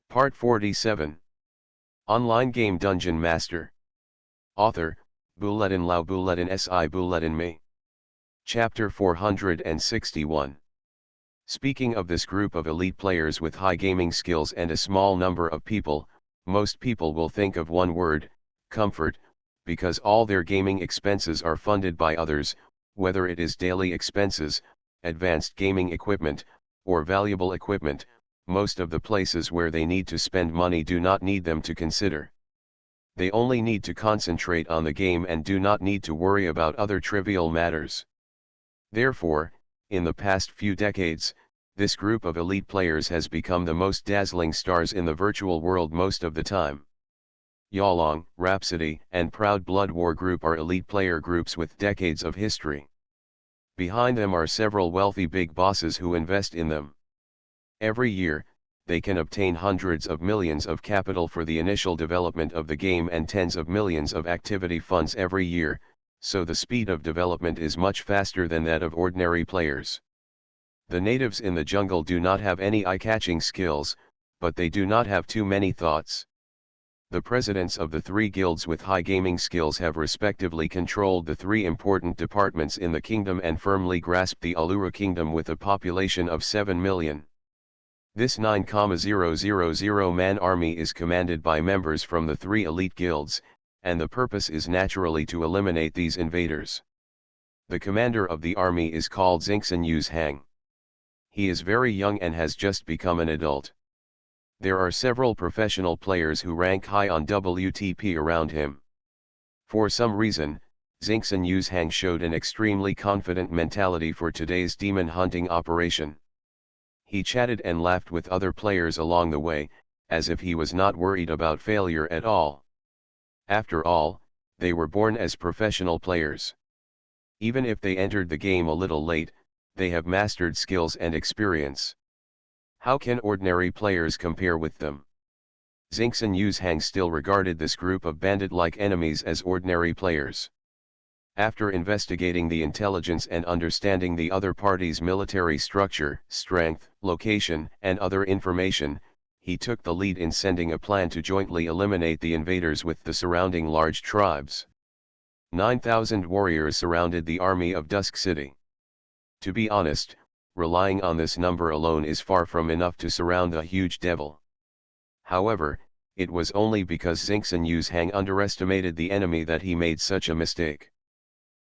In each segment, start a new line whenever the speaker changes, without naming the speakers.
Part 47. Online game Dungeon Master. Author, Bulletin Lau Bulletin Si Bulletin Me. Chapter 461. Speaking of this group of elite players with high gaming skills and a small number of people, most people will think of one word, comfort, because all their gaming expenses are funded by others, whether it is daily expenses, advanced gaming equipment, or valuable equipment. Most of the places where they need to spend money do not need them to consider. They only need to concentrate on the game and do not need to worry about other trivial matters. Therefore, in the past few decades, this group of elite players has become the most dazzling stars in the virtual world most of the time. Yalong, Rhapsody, and Proud Blood War Group are elite player groups with decades of history. Behind them are several wealthy big bosses who invest in them. Every year, they can obtain hundreds of millions of capital for the initial development of the game and tens of millions of activity funds every year, so the speed of development is much faster than that of ordinary players. The natives in the jungle do not have any eye-catching skills, but they do not have too many thoughts. The presidents of the three guilds with high gaming skills have respectively controlled the three important departments in the kingdom and firmly grasped the Allura kingdom with a population of 7 million. This 9,000-man army is commanded by members from the three elite guilds, and the purpose is naturally to eliminate these invaders. The commander of the army is called Xingxin Yuzhang. He is very young and has just become an adult. There are several professional players who rank high on WTP around him. For some reason, Xingxin Yuzhang showed an extremely confident mentality for today's demon hunting operation. He chatted and laughed with other players along the way, as if he was not worried about failure at all. After all, they were born as professional players. Even if they entered the game a little late, they have mastered skills and experience. How can ordinary players compare with them? Xingxin Yuzhang still regarded this group of bandit-like enemies as ordinary players. After investigating the intelligence and understanding the other party's military structure, strength, location, and other information, he took the lead in sending a plan to jointly eliminate the invaders with the surrounding large tribes. 9,000 warriors surrounded the army of Dusk City. To be honest, relying on this number alone is far from enough to surround the huge devil. However, it was only because Xingxin Yuzhang underestimated the enemy that he made such a mistake.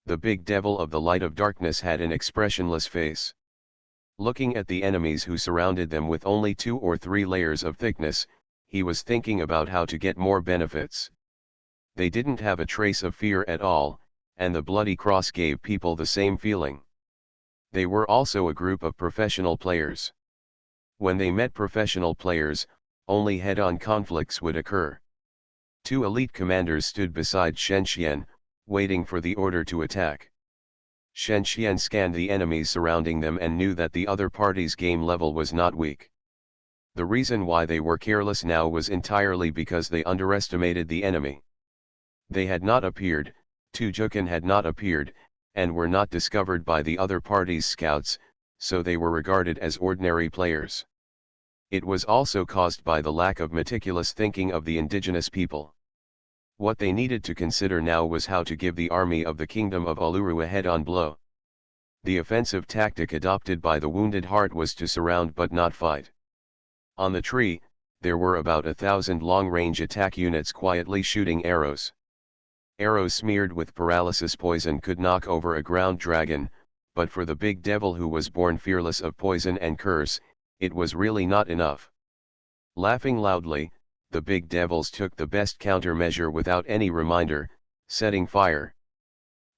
The big devil of the light of darkness had an expressionless face. Looking at the enemies who surrounded them with only 2 or 3 layers of thickness, he was thinking about how to get more benefits. They didn't have a trace of fear at all, and the bloody cross gave people the same feeling. They were also a group of professional players. When they met professional players, only head-on conflicts would occur. 2 elite commanders stood beside Shen Xian, waiting for the order to attack. Shen Xian scanned the enemies surrounding them and knew that the other party's game level was not weak. The reason why they were careless now was entirely because they underestimated the enemy. They had not appeared, Tujukan had not appeared, and were not discovered by the other party's scouts, so they were regarded as ordinary players. It was also caused by the lack of meticulous thinking of the indigenous people. What they needed to consider now was how to give the army of the Kingdom of Allura a head-on blow. The offensive tactic adopted by the Wounded Heart was to surround but not fight. On the tree, there were about 1,000 long-range attack units quietly shooting arrows. Arrows smeared with paralysis poison could knock over a ground dragon, but for the big devil who was born fearless of poison and curse, it was really not enough. Laughing loudly, the big devils took the best countermeasure without any reminder, setting fire.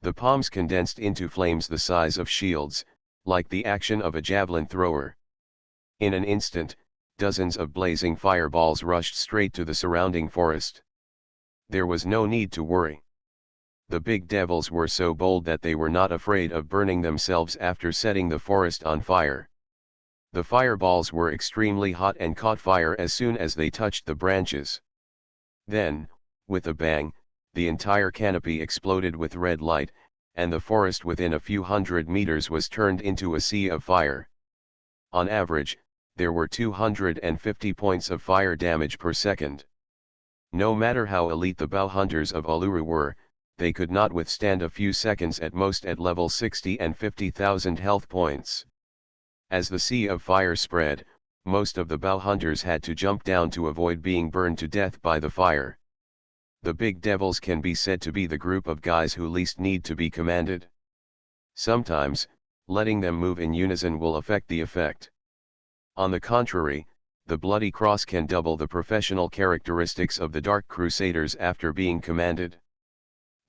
The palms condensed into flames the size of shields, like the action of a javelin thrower. In an instant, dozens of blazing fireballs rushed straight to the surrounding forest. There was no need to worry. The big devils were so bold that they were not afraid of burning themselves after setting the forest on fire. The fireballs were extremely hot and caught fire as soon as they touched the branches. Then, with a bang, the entire canopy exploded with red light, and the forest within a few hundred meters was turned into a sea of fire. On average, there were 250 points of fire damage per second. No matter how elite the bow hunters of Uluru were, they could not withstand a few seconds at most at level 60 and 50,000 health points. As the sea of fire spread, most of the bow hunters had to jump down to avoid being burned to death by the fire. The big devils can be said to be the group of guys who least need to be commanded. Sometimes, letting them move in unison will affect the effect. On the contrary, the Bloody Cross can double the professional characteristics of the Dark Crusaders after being commanded.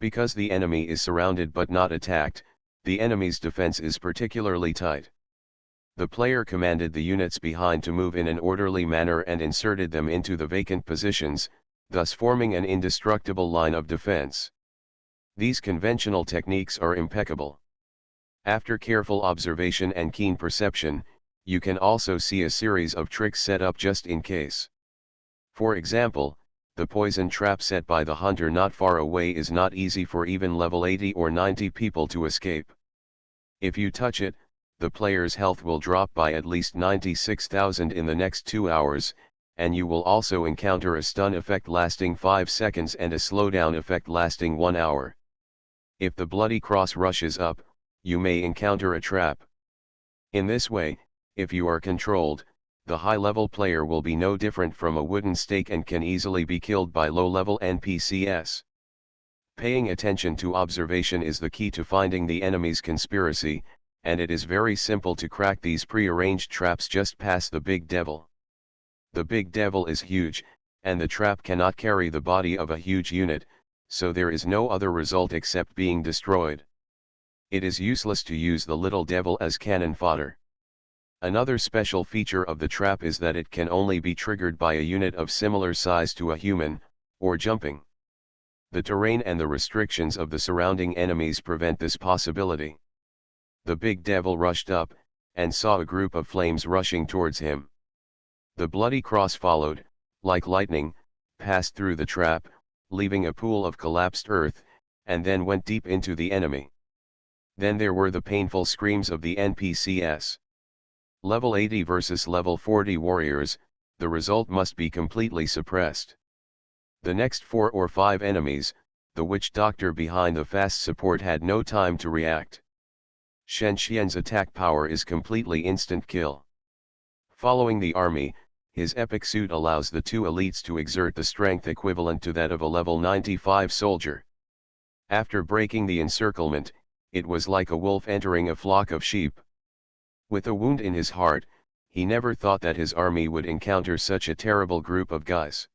Because the enemy is surrounded but not attacked, the enemy's defense is particularly tight. The player commanded the units behind to move in an orderly manner and inserted them into the vacant positions, thus forming an indestructible line of defense. These conventional techniques are impeccable. After careful observation and keen perception, you can also see a series of tricks set up just in case. For example, the poison trap set by the hunter not far away is not easy for even level 80 or 90 people to escape. If you touch it, the player's health will drop by at least 96,000 in the next 2 hours, and you will also encounter a stun effect lasting 5 seconds and a slowdown effect lasting 1 hour. If the Bloody Cross rushes up, you may encounter a trap. In this way, if you are controlled, the high-level player will be no different from a wooden stake and can easily be killed by low-level NPCs. Paying attention to observation is the key to finding the enemy's conspiracy, and it is very simple to crack these pre-arranged traps just past the big devil. The big devil is huge, and the trap cannot carry the body of a huge unit, so there is no other result except being destroyed. It is useless to use the little devil as cannon fodder. Another special feature of the trap is that it can only be triggered by a unit of similar size to a human, or jumping. The terrain and the restrictions of the surrounding enemies prevent this possibility. The big devil rushed up, and saw a group of flames rushing towards him. The Bloody Cross followed, like lightning, passed through the trap, leaving a pool of collapsed earth, and then went deep into the enemy. Then there were the painful screams of the NPCs. Level 80 versus level 40 warriors, the result must be completely suppressed. The next 4 or 5 enemies, the witch doctor behind the fast support had no time to react. Shen Xian's attack power is completely instant kill. Following the army, his epic suit allows the 2 elites to exert the strength equivalent to that of a level 95 soldier. After breaking the encirclement, it was like a wolf entering a flock of sheep. With a wound in his heart, he never thought that his army would encounter such a terrible group of guys.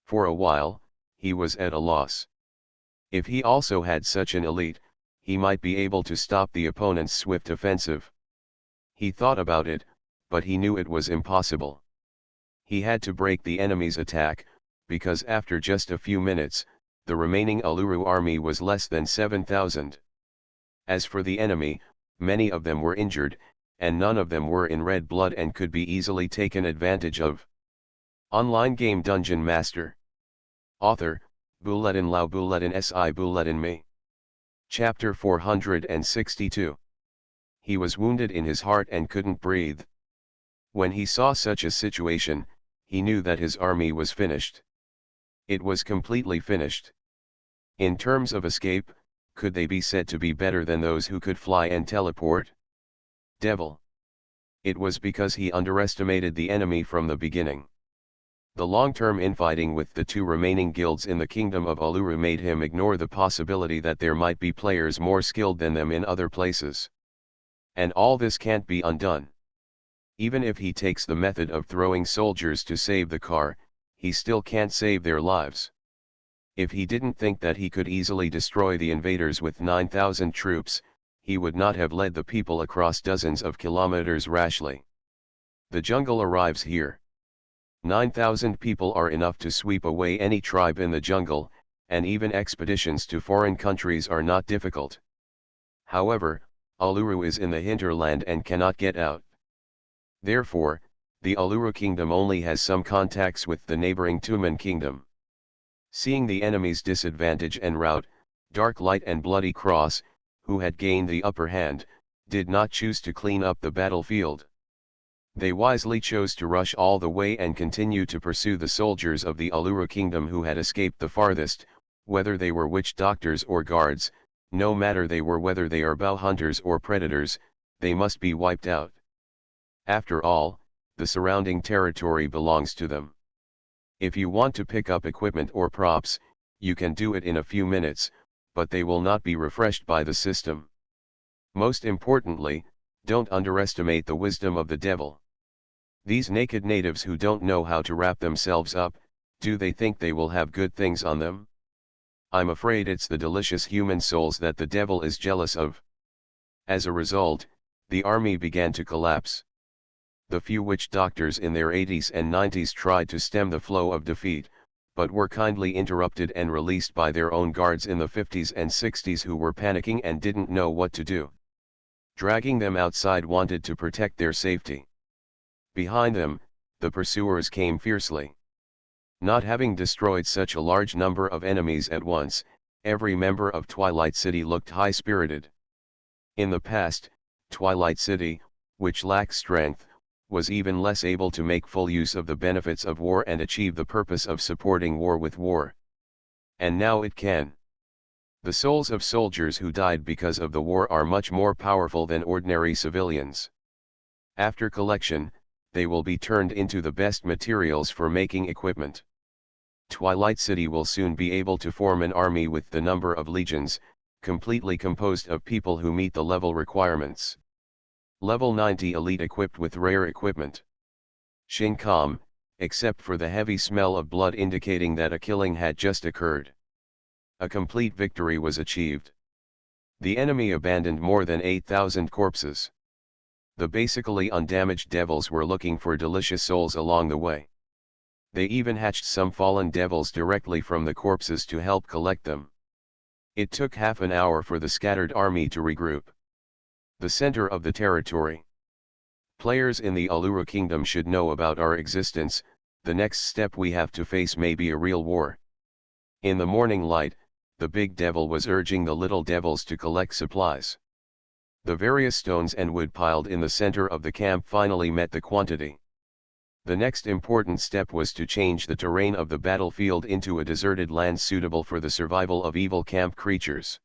For a while, he was at a loss. If he also had such an elite, he might be able to stop the opponent's swift offensive. He thought about it, but he knew it was impossible. He had to break the enemy's attack, because after just a few minutes, the remaining Uluru army was less than 7,000. As for the enemy, many of them were injured, and none of them were in red blood and could be easily taken advantage of. Online game Dungeon Master. Author, Buledin Lau Buledin Si Buledin Me. Chapter 462. He was wounded in his heart and couldn't breathe. When he saw such a situation, he knew that his army was finished. It was completely finished. In terms of escape, could they be said to be better than those who could fly and teleport? Devil. It was because he underestimated the enemy from the beginning. The long-term infighting with the 2 remaining guilds in the kingdom of Uluru made him ignore the possibility that there might be players more skilled than them in other places. And all this can't be undone. Even if he takes the method of throwing soldiers to save the car, he still can't save their lives. If he didn't think that he could easily destroy the invaders with 9,000 troops, he would not have led the people across dozens of kilometers rashly. The jungle arrives here. 9,000 people are enough to sweep away any tribe in the jungle, and even expeditions to foreign countries are not difficult. However, Uluru is in the hinterland and cannot get out. Therefore, the Uluru kingdom only has some contacts with the neighboring Tumen kingdom. Seeing the enemy's disadvantage en route, Dark Light and Bloody Cross, who had gained the upper hand, did not choose to clean up the battlefield. They wisely chose to rush all the way and continue to pursue the soldiers of the Allura kingdom who had escaped the farthest, whether they were witch doctors or guards, no matter whether they are bow hunters or predators, they must be wiped out. After all, the surrounding territory belongs to them. If you want to pick up equipment or props, you can do it in a few minutes, but they will not be refreshed by the system. Most importantly, don't underestimate the wisdom of the devil. These naked natives who don't know how to wrap themselves up, do they think they will have good things on them? I'm afraid it's the delicious human souls that the devil is jealous of. As a result, the army began to collapse. The few witch doctors in their 80s and 90s tried to stem the flow of defeat, but were kindly interrupted and released by their own guards in the 50s and 60s who were panicking and didn't know what to do. Dragging them outside wanted to protect their safety. Behind them, the pursuers came fiercely. Not having destroyed such a large number of enemies at once, every member of Twilight City looked high-spirited. In the past, Twilight City, which lacked strength, was even less able to make full use of the benefits of war and achieve the purpose of supporting war with war. And now it can. The souls of soldiers who died because of the war are much more powerful than ordinary civilians. After collection, they will be turned into the best materials for making equipment. Twilight City will soon be able to form an army with the number of legions, completely composed of people who meet the level requirements. Level 90 elite equipped with rare equipment. Shinkam, except for the heavy smell of blood indicating that a killing had just occurred. A complete victory was achieved. The enemy abandoned more than 8,000 corpses. The basically undamaged devils were looking for delicious souls along the way. They even hatched some fallen devils directly from the corpses to help collect them. It took half an hour for the scattered army to regroup. The center of the territory. Players in the Allura kingdom should know about our existence. The next step we have to face may be a real war. In the morning light, the big devil was urging the little devils to collect supplies. The various stones and wood piled in the center of the camp finally met the quantity. The next important step was to change the terrain of the battlefield into a deserted land suitable for the survival of evil camp creatures.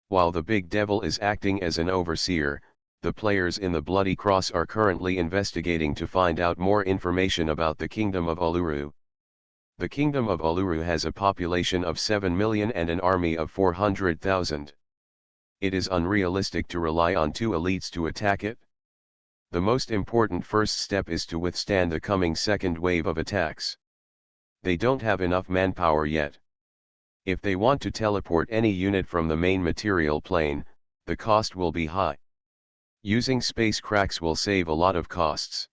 While the big devil is acting as an overseer, the players in the Bloody Cross are currently investigating to find out more information about the Kingdom of Allura. The Kingdom of Allura has a population of 7 million and an army of 400,000. It is unrealistic to rely on 2 elites to attack it. The most important first step is to withstand the coming second wave of attacks. They don't have enough manpower yet. If they want to teleport any unit from the main material plane, the cost will be high. Using space cracks will save a lot of costs.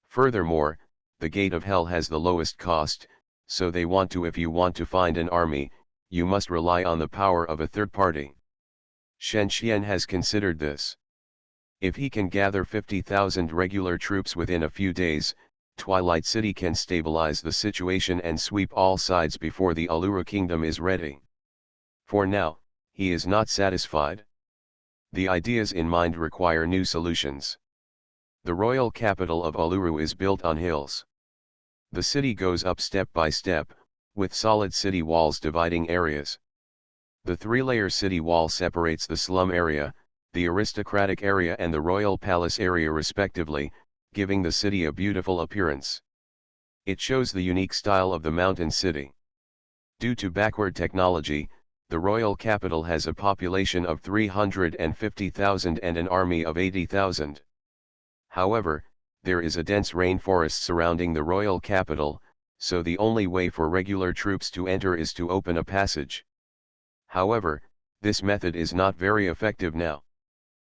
Furthermore, the Gate of Hell has the lowest cost, so if you want to find an army, you must rely on the power of a third party. Shen Xian has considered this. If he can gather 50,000 regular troops within a few days, Twilight City can stabilize the situation and sweep all sides before the Allura kingdom is ready. For now, he is not satisfied. The ideas in mind require new solutions. The royal capital of Allura is built on hills. The city goes up step by step, with solid city walls dividing areas. The 3-layer city wall separates the slum area, the aristocratic area and the royal palace area respectively, giving the city a beautiful appearance. It shows the unique style of the mountain city. Due to backward technology, the royal capital has a population of 350,000 and an army of 80,000. However, there is a dense rainforest surrounding the royal capital, so the only way for regular troops to enter is to open a passage. However, this method is not very effective now.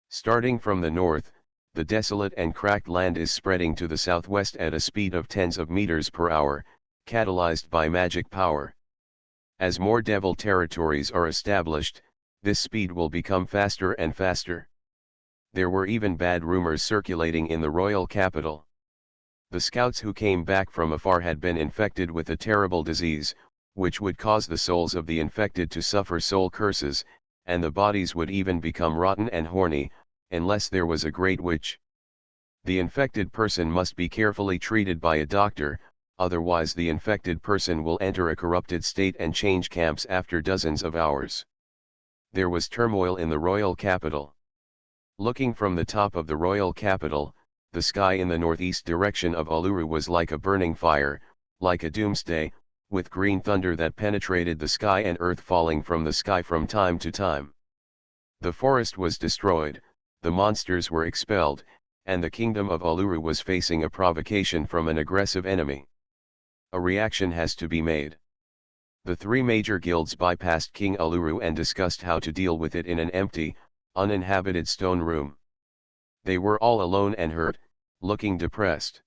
Starting from the north, the desolate and cracked land is spreading to the southwest at a speed of tens of meters per hour, catalyzed by magic power. As more devil territories are established, this speed will become faster and faster. There were even bad rumors circulating in the royal capital. The scouts who came back from afar had been infected with a terrible disease, which would cause the souls of the infected to suffer soul curses, and the bodies would even become rotten and horny, unless there was a great witch. The infected person must be carefully treated by a doctor, otherwise the infected person will enter a corrupted state and change camps after dozens of hours. There was turmoil in the royal capital. Looking from the top of the royal capital, the sky in the northeast direction of Uluru was like a burning fire, like a doomsday, with green thunder that penetrated the sky and earth falling from the sky from time to time. The forest was destroyed, the monsters were expelled, and the kingdom of Uluru was facing a provocation from an aggressive enemy. A reaction has to be made. The three major guilds bypassed King Uluru and discussed how to deal with it in an empty, uninhabited stone room. They were all alone and hurt, looking depressed.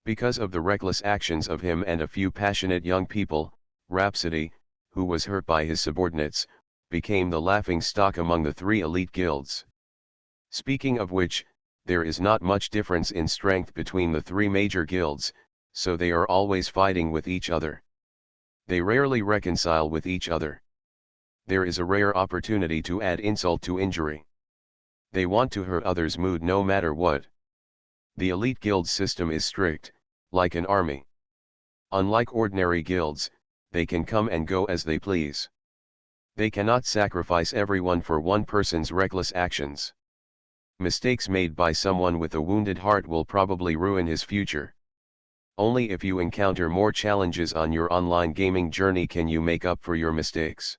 Because of the reckless actions of him and a few passionate young people, Rhapsody, who was hurt by his subordinates, became the laughing stock among the three elite guilds. Speaking of which, there is not much difference in strength between the three major guilds, so they are always fighting with each other. They rarely reconcile with each other. There is a rare opportunity to add insult to injury. They want to hurt others' mood no matter what. The elite guild system is strict, like an army. Unlike ordinary guilds, they can come and go as they please. They cannot sacrifice everyone for one person's reckless actions. Mistakes made by someone with a wounded heart will probably ruin his future. Only if you encounter more challenges on your online gaming journey can you make up for your mistakes.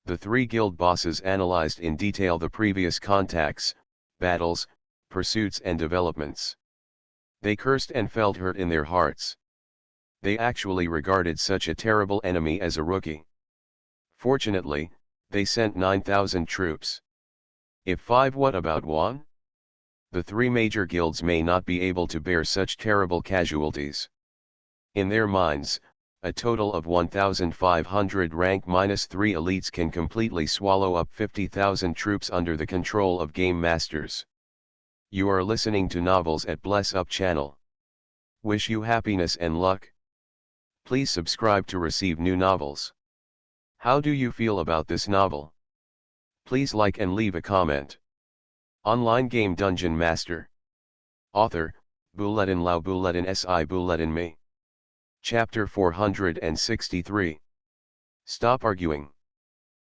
The three guild bosses analyzed in detail the previous contacts, battles, pursuits and developments. They cursed and felt hurt in their hearts. They actually regarded such a terrible enemy as a rookie. Fortunately, they sent 9,000 troops. If 5, what about 1? The three major guilds may not be able to bear such terrible casualties. In their minds, a total of 1,500 rank -3 elites can completely swallow up 50,000 troops under the control of game masters. You are listening to Novels at Bless Up channel. Wish you happiness and luck. Please subscribe to receive new novels. How do you feel about this novel? Please like and leave a comment. Online game Dungeon Master. Author, Buletin Lau Buletin Si Buletin Me. Chapter 463. Stop arguing.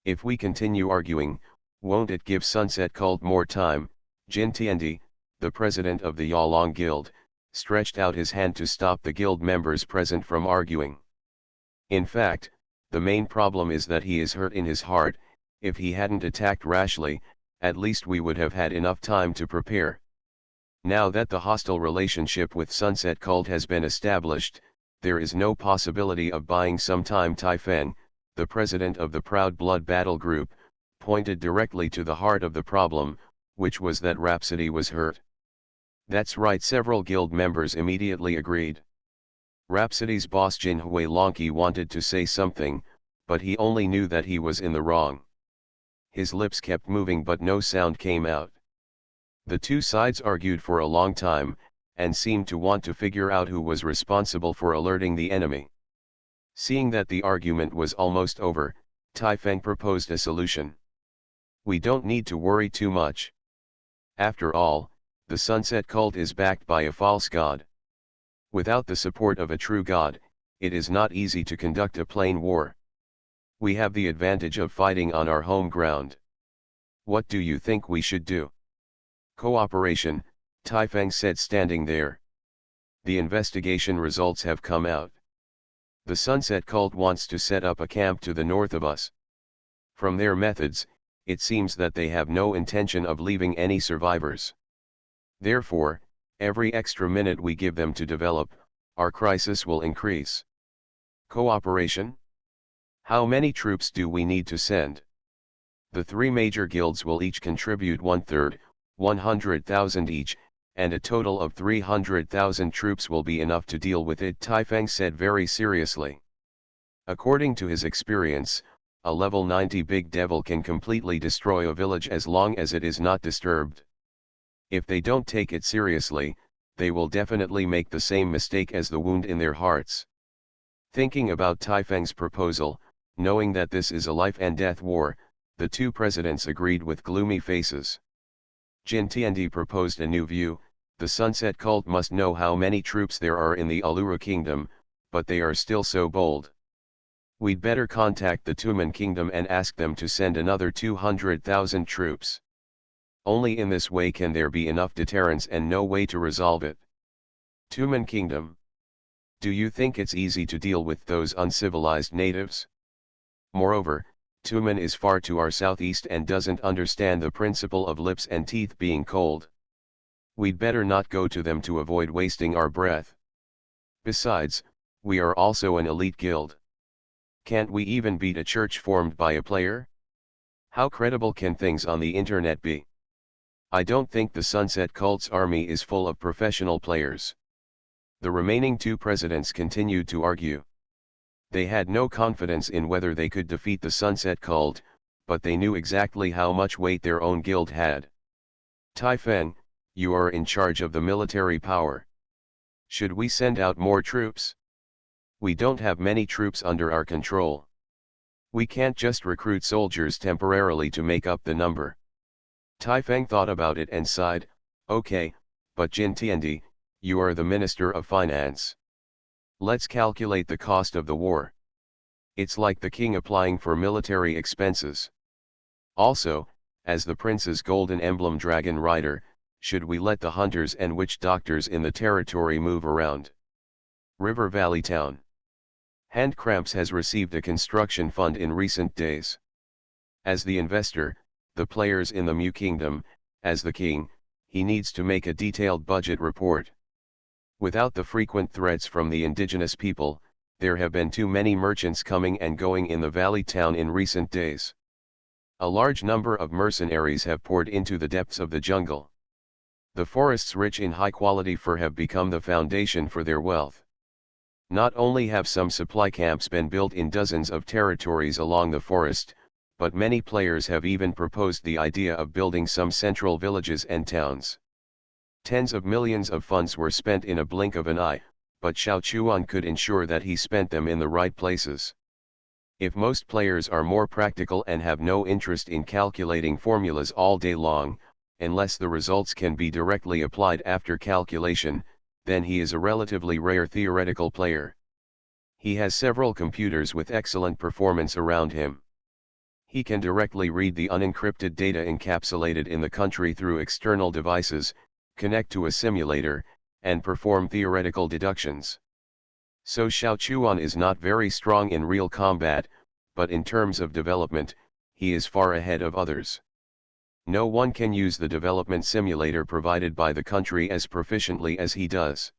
If we continue arguing, won't it give Sunset Cult more time? Jin Tiandi, the president of the Yalong Guild, stretched out his hand to stop the guild members present from arguing. In fact, the main problem is that he is hurt in his heart. If he hadn't attacked rashly, at least we would have had enough time to prepare. Now that the hostile relationship with Sunset Cult has been established, there is no possibility of buying some time. Tai Feng, the president of the Proud Blood Battle Group, pointed directly to the heart of the problem, which was that Rhapsody was hurt. That's right, several guild members immediately agreed. Rhapsody's boss Jin Hui Lonki wanted to say something, but he only knew that he was in the wrong. His lips kept moving but no sound came out. The two sides argued for a long time, and seemed to want to figure out who was responsible for alerting the enemy. Seeing that the argument was almost over, Tai Feng proposed a solution. We don't need to worry too much. After all, the Sunset Cult is backed by a false god. Without the support of a true god, it is not easy to conduct a plain war. We have the advantage of fighting on our home ground. What do you think we should do? Cooperation, Tai Feng said, standing there. The investigation results have come out. The Sunset Cult wants to set up a camp to the north of us. From their methods, it seems that they have no intention of leaving any survivors. Therefore, every extra minute we give them to develop, our crisis will increase. Cooperation? How many troops do we need to send? The three major guilds will each contribute 1/3, 100,000 each, and a total of 300,000 troops will be enough to deal with it, Tai Feng said very seriously. According to his experience, a level 90 big devil can completely destroy a village as long as it is not disturbed. If they don't take it seriously, they will definitely make the same mistake as the wound in their hearts. Thinking about Tai Feng's proposal, knowing that this is a life and death war, the two presidents agreed with gloomy faces. Jin Tiandi proposed a new view. The Sunset Cult must know how many troops there are in the Allura Kingdom, but they are still so bold. We'd better contact the Tumen Kingdom and ask them to send another 200,000 troops. Only in this way can there be enough deterrence and no way to resolve it. Tumen Kingdom. Do you think it's easy to deal with those uncivilized natives? Moreover, Tumen is far to our southeast and doesn't understand the principle of lips and teeth being cold. We'd better not go to them to avoid wasting our breath. Besides, we are also an elite guild. Can't we even beat a church formed by a player? How credible can things on the internet be? I don't think the Sunset Cult's army is full of professional players. The remaining two presidents continued to argue. They had no confidence in whether they could defeat the Sunset Cult, but they knew exactly how much weight their own guild had. Tai Feng, you are in charge of the military power. Should we send out more troops? We don't have many troops under our control. We can't just recruit soldiers temporarily to make up the number. Tai Feng thought about it and sighed, okay, but Jin Tiandi, you are the Minister of Finance. Let's calculate the cost of the war. It's like the king applying for military expenses. Also, as the prince's golden emblem dragon rider, should we let the hunters and witch doctors in the territory move around? River Valley Town. Handcramps has received a construction fund in recent days. As the investor, the players in the Mu Kingdom, as the king, he needs to make a detailed budget report. Without the frequent threats from the indigenous people, there have been too many merchants coming and going in the valley town in recent days. A large number of mercenaries have poured into the depths of the jungle. The forests rich in high-quality fur have become the foundation for their wealth. Not only have some supply camps been built in dozens of territories along the forest, but many players have even proposed the idea of building some central villages and towns. Tens of millions of funds were spent in a blink of an eye, but Xiao Chuan could ensure that he spent them in the right places. If most players are more practical and have no interest in calculating formulas all day long, unless the results can be directly applied after calculation, then he is a relatively rare theoretical player. He has several computers with excellent performance around him. He can directly read the unencrypted data encapsulated in the country through external devices, connect to a simulator, and perform theoretical deductions. So Xiao Chuan is not very strong in real combat, but in terms of development, he is far ahead of others. No one can use the development simulator provided by the country as proficiently as he does.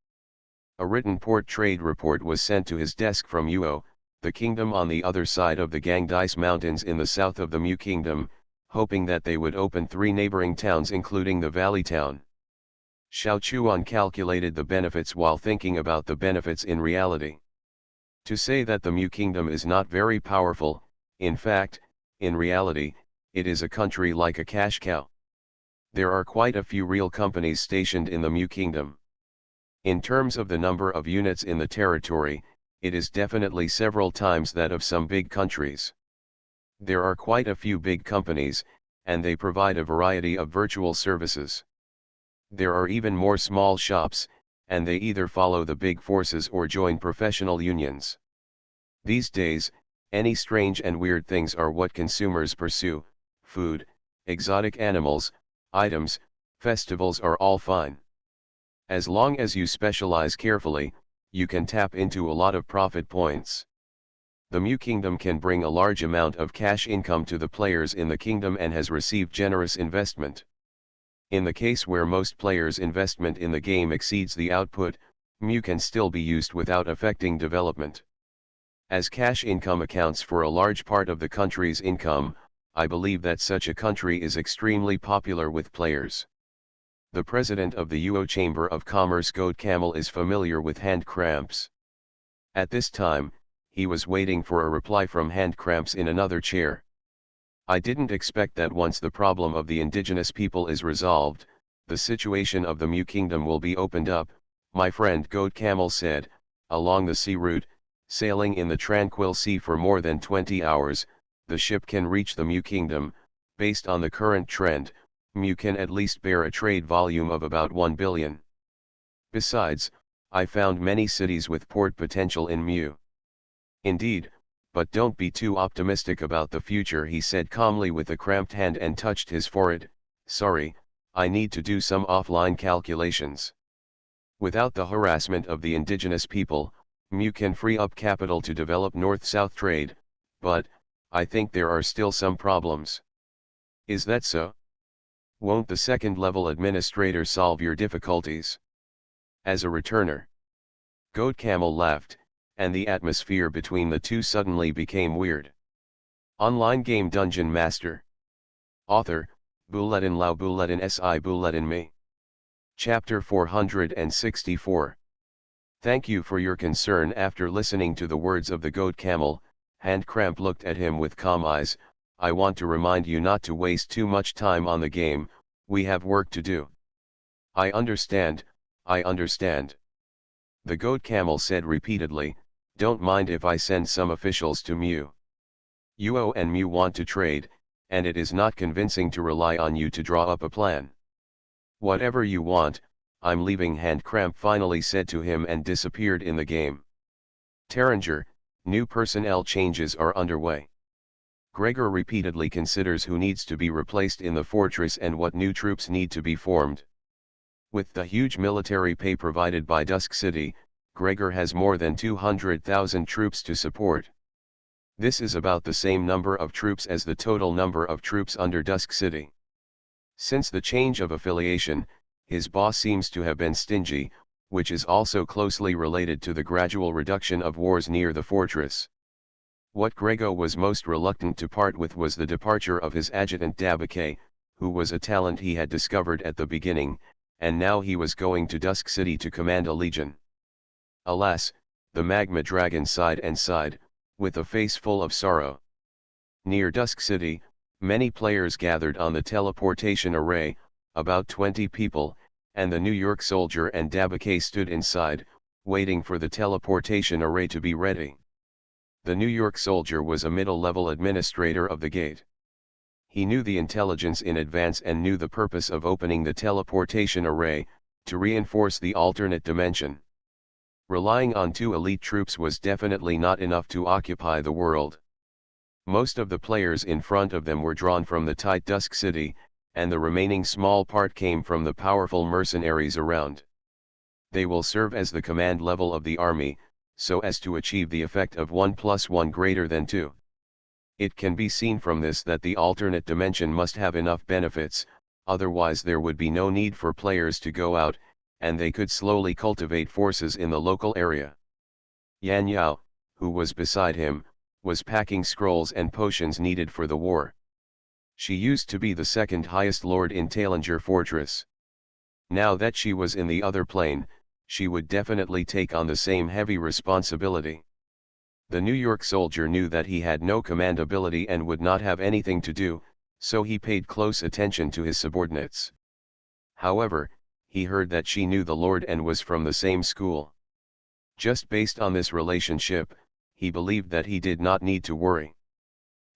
A written port trade report was sent to his desk from Yuo, the kingdom on the other side of the Gangdais Mountains in the south of the Mu Kingdom, hoping that they would open 3 neighboring towns including the valley town. Xiao Chuan calculated the benefits while thinking about the benefits in reality. To say that the Mu Kingdom is not very powerful, in fact, in reality, it is a country like a cash cow. There are quite a few real companies stationed in the Mu Kingdom. In terms of the number of units in the territory, it is definitely several times that of some big countries. There are quite a few big companies, and they provide a variety of virtual services. There are even more small shops, and they either follow the big forces or join professional unions. These days, any strange and weird things are what consumers pursue: food, exotic animals, items, festivals are all fine. As long as you specialize carefully, you can tap into a lot of profit points. The Mu Kingdom can bring a large amount of cash income to the players in the kingdom and has received generous investment. In the case where most players' investment in the game exceeds the output, Mu can still be used without affecting development. As cash income accounts for a large part of the country's income, I believe that such a country is extremely popular with players. The president of the Yuo Chamber of Commerce Goat Camel is familiar with hand cramps. At this time, he was waiting for a reply from hand cramps in another chair. I didn't expect that once the problem of the indigenous people is resolved, the situation of the Mu Kingdom will be opened up, my friend Goat Camel said. Along the sea route, sailing in the tranquil sea for more than 20 hours, the ship can reach the Mu Kingdom. Based on the current trend, Mu can at least bear a trade volume of about 1 billion. Besides, I found many cities with port potential in Mu. Indeed, but don't be too optimistic about the future, he said calmly with a cramped hand and touched his forehead. Sorry, I need to do some offline calculations. Without the harassment of the indigenous people, Mu can free up capital to develop north-south trade, but, I think there are still some problems. Is that so? Won't the second-level administrator solve your difficulties? As a returner. Goat Camel laughed, and the atmosphere between the two suddenly became weird. Online game Dungeon Master. Author, Bulletin Lao Bulletin Si Bulletin Me. Chapter 464. Thank you for your concern. After listening to the words of the Goat Camel, Handcramp looked at him with calm eyes. I want to remind you not to waste too much time on the game, we have work to do. I understand, I understand. The Goat Camel said repeatedly, don't mind if I send some officials to Mu. Uo and Mu want to trade, and it is not convincing to rely on you to draw up a plan. Whatever you want, I'm leaving, Handcramp finally said to him and disappeared in the game. Taranger, new personnel changes are underway. Gregor repeatedly considers who needs to be replaced in the fortress and what new troops need to be formed. With the huge military pay provided by Dusk City, Gregor has more than 200,000 troops to support. This is about the same number of troops as the total number of troops under Dusk City. Since the change of affiliation, his boss seems to have been stingy, which is also closely related to the gradual reduction of wars near the fortress. What Gregor was most reluctant to part with was the departure of his adjutant Dabake, who was a talent he had discovered at the beginning, and now he was going to Dusk City to command a legion. Alas, the Magma Dragon sighed and sighed, with a face full of sorrow. Near Dusk City, many players gathered on the teleportation array, about 20 people, and the New York soldier and Dabake stood inside, waiting for the teleportation array to be ready. The New York soldier was a middle-level administrator of the gate. He knew the intelligence in advance and knew the purpose of opening the teleportation array, to reinforce the alternate dimension. Relying on 2 elite troops was definitely not enough to occupy the world. Most of the players in front of them were drawn from the tight Dusk City, and the remaining small part came from the powerful mercenaries around. They will serve as the command level of the army, so as to achieve the effect of 1 + 1 greater than 2. It can be seen from this that the alternate dimension must have enough benefits, otherwise there would be no need for players to go out, and they could slowly cultivate forces in the local area. Yan Yao, who was beside him, was packing scrolls and potions needed for the war. She used to be the second highest lord in Talinger Fortress. Now that she was in the other plane, she would definitely take on the same heavy responsibility. The New York soldier knew that he had no command ability and would not have anything to do, so he paid close attention to his subordinates. However, he heard that she knew the Lord and was from the same school. Just based on this relationship, he believed that he did not need to worry.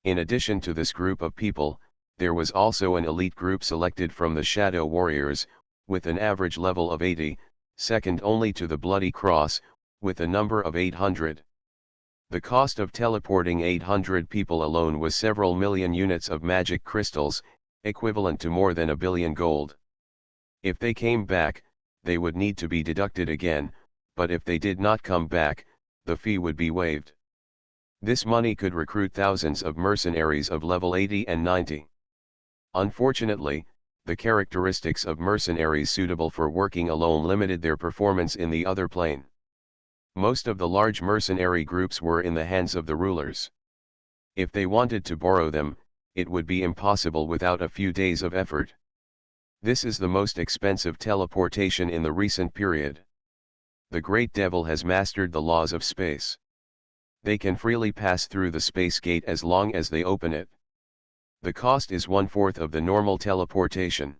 In addition to this group of people, there was also an elite group selected from the Shadow Warriors, with an average level of 80, second only to the Bloody Cross, with a number of 800. The cost of teleporting 800 people alone was several million units of magic crystals, equivalent to more than $1 billion gold. If they came back, they would need to be deducted again, but if they did not come back, the fee would be waived. This money could recruit thousands of mercenaries of level 80 and 90. Unfortunately, the characteristics of mercenaries suitable for working alone limited their performance in the other plane. Most of the large mercenary groups were in the hands of the rulers. If they wanted to borrow them, it would be impossible without a few days of effort. This is the most expensive teleportation in the recent period. The Great Devil has mastered the laws of space. They can freely pass through the space gate as long as they open it. The cost is 1/4 of the normal teleportation.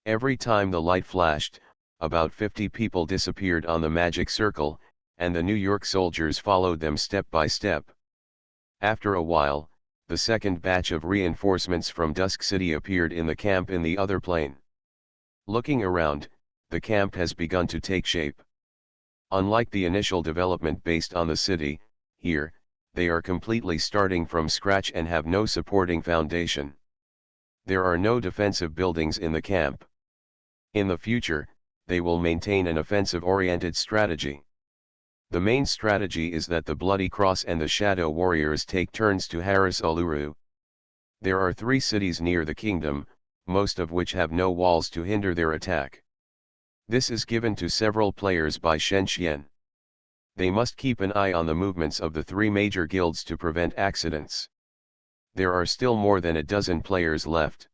Every time the light flashed, about 50 people disappeared on the magic circle, and the New York soldiers followed them step by step. After a while, the second batch of reinforcements from Dusk City appeared in the camp in the other plane. Looking around, the camp has begun to take shape. Unlike the initial development based on the city, here, they are completely starting from scratch and have no supporting foundation. There are no defensive buildings in the camp. In the future, they will maintain an offensive-oriented strategy. The main strategy is that the Bloody Cross and the Shadow Warriors take turns to harass Uluru. There are 3 cities near the kingdom, most of which have no walls to hinder their attack. This is given to several players by Shen Xian. They must keep an eye on the movements of the 3 major guilds to prevent accidents. There are still more than a dozen players left.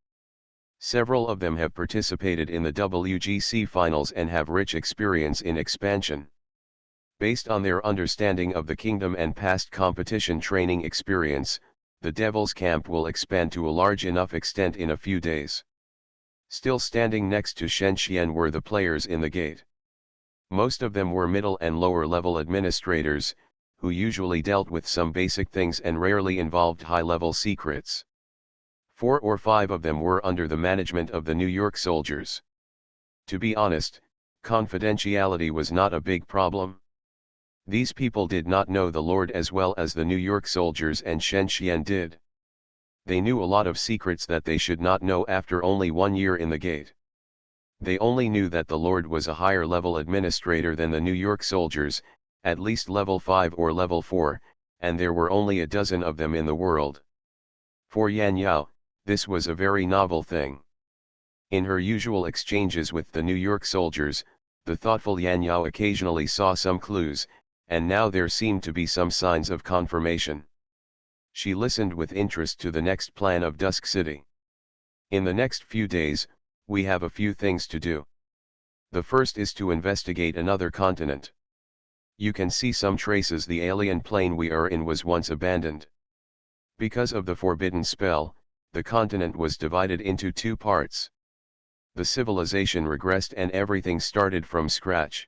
Several of them have participated in the WGC finals and have rich experience in expansion. Based on their understanding of the kingdom and past competition training experience, the Devil's Camp will expand to a large enough extent in a few days. Still standing next to Shen Xian were the players in the gate. Most of them were middle and lower level administrators, who usually dealt with some basic things and rarely involved high-level secrets. 4 or 5 of them were under the management of the New York soldiers. To be honest, confidentiality was not a big problem. These people did not know the Lord as well as the New York soldiers and Shen Xian did. They knew a lot of secrets that they should not know after only 1 year in the gate. They only knew that the Lord was a higher level administrator than the New York soldiers, at least level 5 or level 4, and there were only a dozen of them in the world. For Yan Yao, this was a very novel thing. In her usual exchanges with the New York soldiers, the thoughtful Yan Yao occasionally saw some clues, and now there seemed to be some signs of confirmation. She listened with interest to the next plan of Dusk City. In the next few days, we have a few things to do. The first is to investigate another continent. You can see some traces the alien plane we are in was once abandoned. Because of the forbidden spell, the continent was divided into 2 parts. The civilization regressed and everything started from scratch.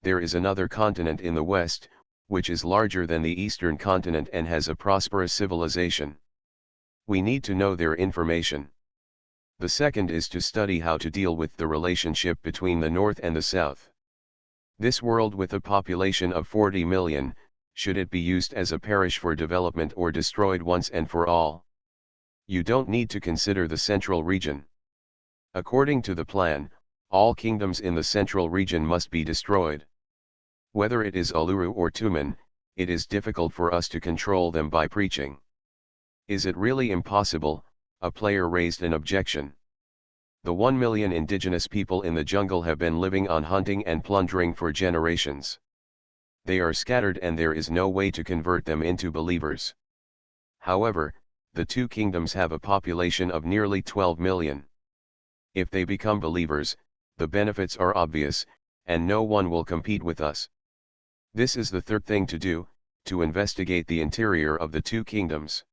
There is another continent in the west, which is larger than the eastern continent and has a prosperous civilization. We need to know their information. The second is to study how to deal with the relationship between the north and the south. This world with a population of 40 million, should it be used as a parish for development or destroyed once and for all? You don't need to consider the central region. According to the plan, all kingdoms in the central region must be destroyed. Whether it is Uluru or Tumen, it is difficult for us to control them by preaching. Is it really impossible? A player raised an objection. The 1 million indigenous people in the jungle have been living on hunting and plundering for generations. They are scattered and there is no way to convert them into believers. However, the 2 kingdoms have a population of nearly 12 million. If they become believers, the benefits are obvious, and no one will compete with us. This is the third thing to do, to investigate the interior of the 2 kingdoms.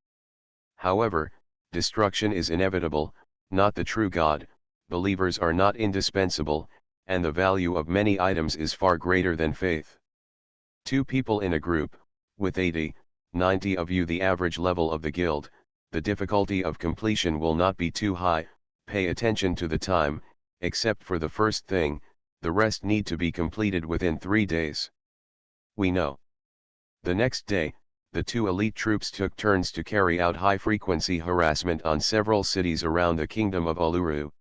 However, destruction is inevitable, not the true God, believers are not indispensable, and the value of many items is far greater than faith. 2 people in a group, with 80, 90 of you the average level of the guild, the difficulty of completion will not be too high. Pay attention to the time, except for the first thing, the rest need to be completed within 3 days. We know. The next day, the 2 elite troops took turns to carry out high-frequency harassment on several cities around the kingdom of Uluru.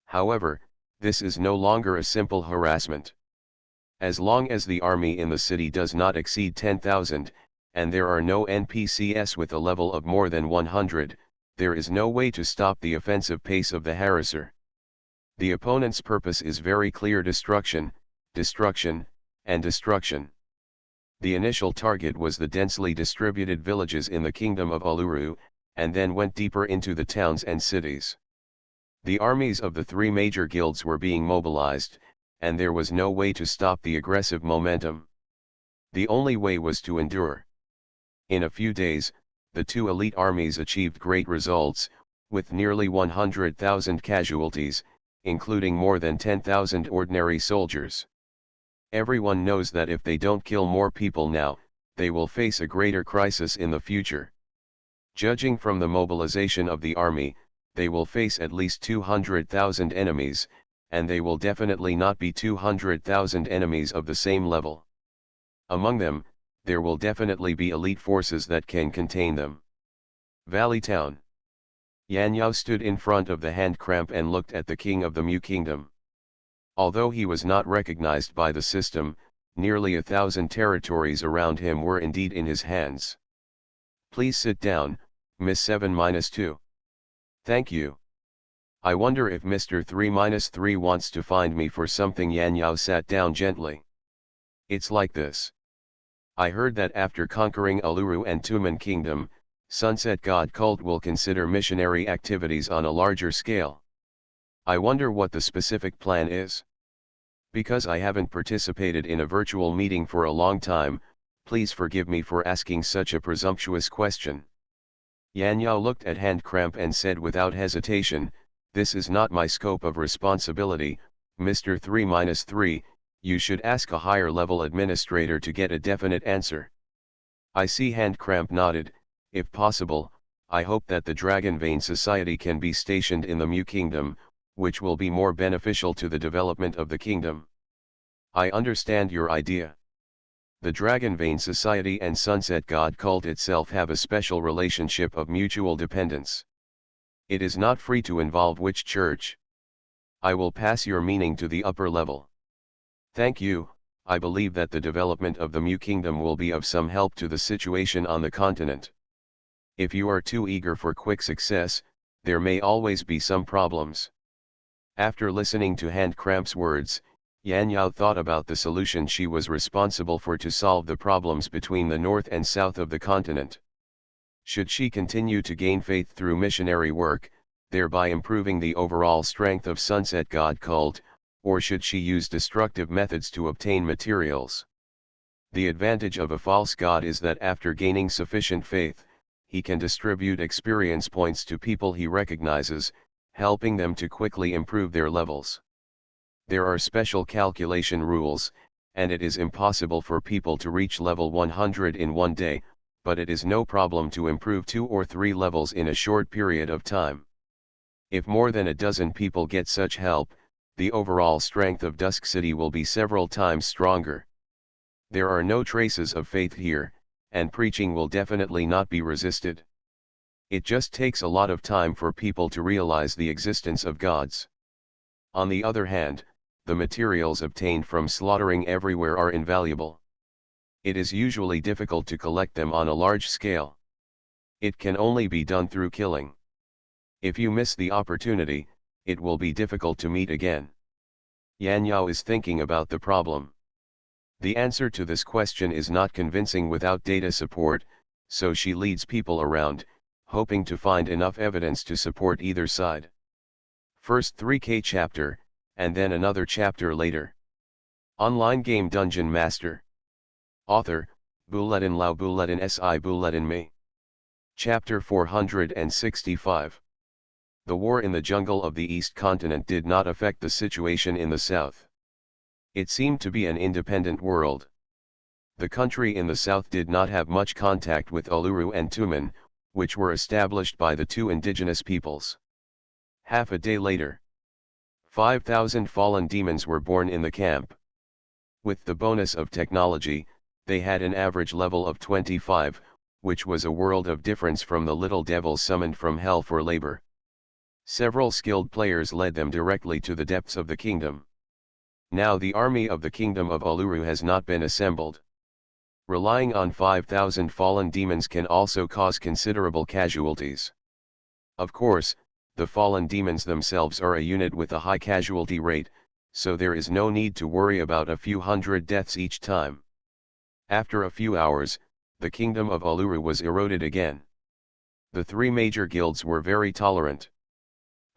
However, this is no longer a simple harassment. As long as the army in the city does not exceed 10,000, and there are no NPCs with a level of more than 100, there is no way to stop the offensive pace of the harasser. The opponent's purpose is very clear: destruction, destruction, and destruction. The initial target was the densely distributed villages in the kingdom of Uluru, and then went deeper into the towns and cities. The armies of the 3 major guilds were being mobilized, and there was no way to stop the aggressive momentum. The only way was to endure. In a few days, the 2 elite armies achieved great results, with nearly 100,000 casualties, including more than 10,000 ordinary soldiers. Everyone knows that if they don't kill more people now, they will face a greater crisis in the future. Judging from the mobilization of the army, they will face at least 200,000 enemies, and they will definitely not be 200,000 enemies of the same level. Among them, there will definitely be elite forces that can contain them. Valley Town. Yan Yao stood in front of the hand cramp and looked at the king of the Mu Kingdom. Although he was not recognized by the system, nearly 1,000 territories around him were indeed in his hands. Please sit down, Miss 7-2. Thank you. I wonder if Mr. 3-3 wants to find me for something. Yan Yao sat down gently. It's like this. I heard that after conquering Uluru and Tumen Kingdom, Sunset God Cult will consider missionary activities on a larger scale. I wonder what the specific plan is. Because I haven't participated in a virtual meeting for a long time, please forgive me for asking such a presumptuous question. Yan Yao looked at Hand Cramp and said without hesitation, this is not my scope of responsibility, Mr. 3-3, you should ask a higher level administrator to get a definite answer. I see. Hand Cramp nodded. If possible, I hope that the Dragon Vein Society can be stationed in the Mu Kingdom, which will be more beneficial to the development of the kingdom. I understand your idea. The Dragon Vein Society and Sunset God Cult itself have a special relationship of mutual dependence. It is not free to involve which church. I will pass your meaning to the upper level. Thank you. I believe that the development of the Mu Kingdom will be of some help to the situation on the continent. If you are too eager for quick success, there may always be some problems. After listening to Hand Cramp's words, Yan Yao thought about the solution she was responsible for to solve the problems between the north and south of the continent. Should she continue to gain faith through missionary work, thereby improving the overall strength of Sunset God Cult, or should she use destructive methods to obtain materials? The advantage of a false god is that after gaining sufficient faith, he can distribute experience points to people he recognizes, helping them to quickly improve their levels. There are special calculation rules, and it is impossible for people to reach level 100 in one day, but it is no problem to improve 2 or 3 levels in a short period of time. If more than a dozen people get such help, the overall strength of Dusk City will be several times stronger. There are no traces of faith here, and preaching will definitely not be resisted. It just takes a lot of time for people to realize the existence of gods. On the other hand, the materials obtained from slaughtering everywhere are invaluable. It is usually difficult to collect them on a large scale. It can only be done through killing. If you miss the opportunity, it will be difficult to meet again. Yan Yao is thinking about the problem. The answer to this question is not convincing without data support, so she leads people around, hoping to find enough evidence to support either side. First 3K chapter, and then another chapter later. Online game DungeonMaster. Author, Buledin Lao Buledin Si Buledin Me. Chapter 465. The war in the jungle of the East Continent did not affect the situation in the South. It seemed to be an independent world. The country in the South did not have much contact with Uluru and Tumen, which were established by the two indigenous peoples. Half a day later, 5,000 fallen demons were born in the camp. With the bonus of technology, they had an average level of 25, which was a world of difference from the little devils summoned from hell for labor. Several skilled players led them directly to the depths of the kingdom. Now the army of the kingdom of Uluru has not been assembled. Relying on 5,000 fallen demons can also cause considerable casualties. Of course, the fallen demons themselves are a unit with a high casualty rate, so there is no need to worry about a few hundred deaths each time. After a few hours, the kingdom of Uluru was eroded again. The three major guilds were very tolerant.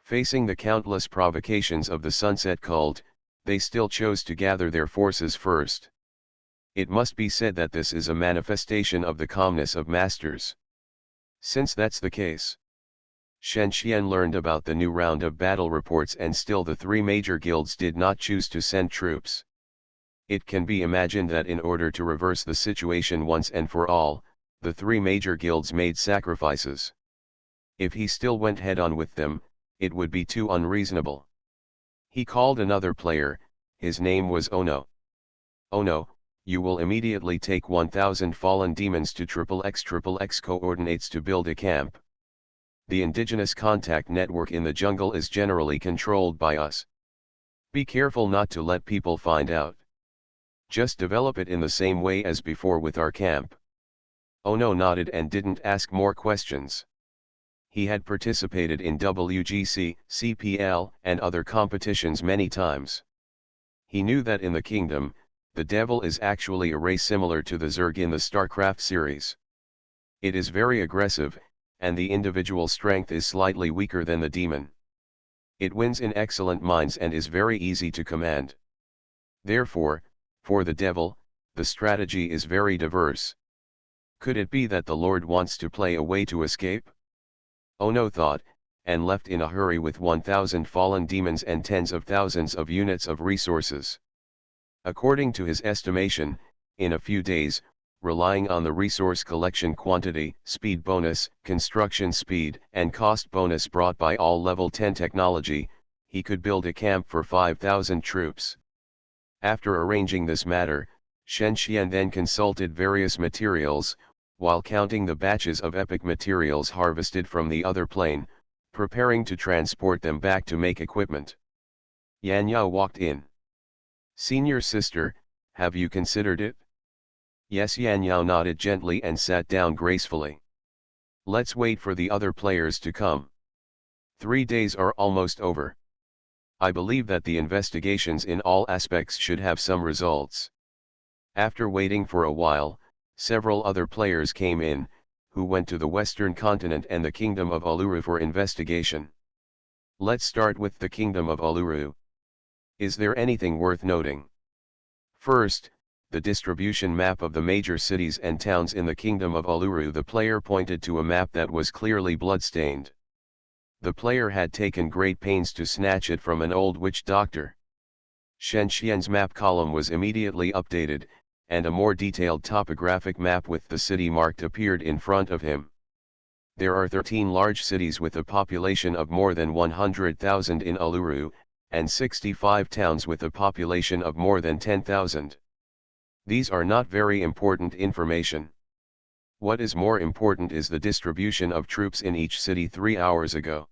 Facing the countless provocations of the Sunset Cult, they still chose to gather their forces first. It must be said that this is a manifestation of the calmness of masters. Since that's the case, Shen Xian learned about the new round of battle reports, and still the three major guilds did not choose to send troops. It can be imagined that in order to reverse the situation once and for all, the three major guilds made sacrifices. If he still went head-on with them, it would be too unreasonable. He called another player, his name was Ono. Ono, you will immediately take 1000 fallen demons to XXX coordinates to build a camp. The indigenous contact network in the jungle is generally controlled by us. Be careful not to let people find out. Just develop it in the same way as before with our camp. Ono nodded and didn't ask more questions. He had participated in WGC, CPL, and other competitions many times. He knew that in the kingdom, the devil is actually a race similar to the Zerg in the StarCraft series. It is very aggressive, and the individual strength is slightly weaker than the demon. It wins in excellent minds and is very easy to command. Therefore, for the devil, the strategy is very diverse. Could it be that the Lord wants to play a way to escape? Ono thought, and left in a hurry with 1000 fallen demons and tens of thousands of units of resources. According to his estimation, in a few days, relying on the resource collection quantity, speed bonus, construction speed, and cost bonus brought by all level 10 technology, he could build a camp for 5,000 troops. After arranging this matter, Shen Xian then consulted various materials, while counting the batches of epic materials harvested from the other plane, preparing to transport them back to make equipment. Yan Yao walked in. "Senior sister, have you considered it?" Yes. Yan Yao nodded gently and sat down gracefully. "Let's wait for the other players to come. 3 days are almost over. I believe that the investigations in all aspects should have some results." After waiting for a while, several other players came in, who went to the Western Continent and the Kingdom of Uluru for investigation. Let's start with the Kingdom of Uluru. Is there anything worth noting? First, the distribution map of the major cities and towns in the Kingdom of Uluru. The player pointed to a map that was clearly bloodstained. The player had taken great pains to snatch it from an old witch doctor. Shen Xian's map column was immediately updated, and a more detailed topographic map with the city marked appeared in front of him. There are 13 large cities with a population of more than 100,000 in Uluru, and 65 towns with a population of more than 10,000. These are not very important information. What is more important is the distribution of troops in each city 3 hours ago.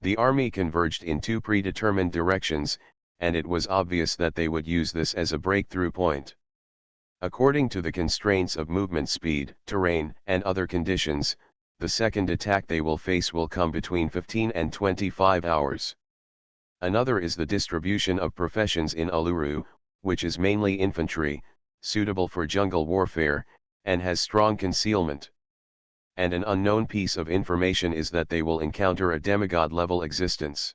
The army converged in 2 predetermined directions, and it was obvious that they would use this as a breakthrough point. According to the constraints of movement speed, terrain, and other conditions, the second attack they will face will come between 15 and 25 hours. Another is the distribution of professions in Uluru, which is mainly infantry, suitable for jungle warfare, and has strong concealment. And an unknown piece of information is that they will encounter a demigod-level existence.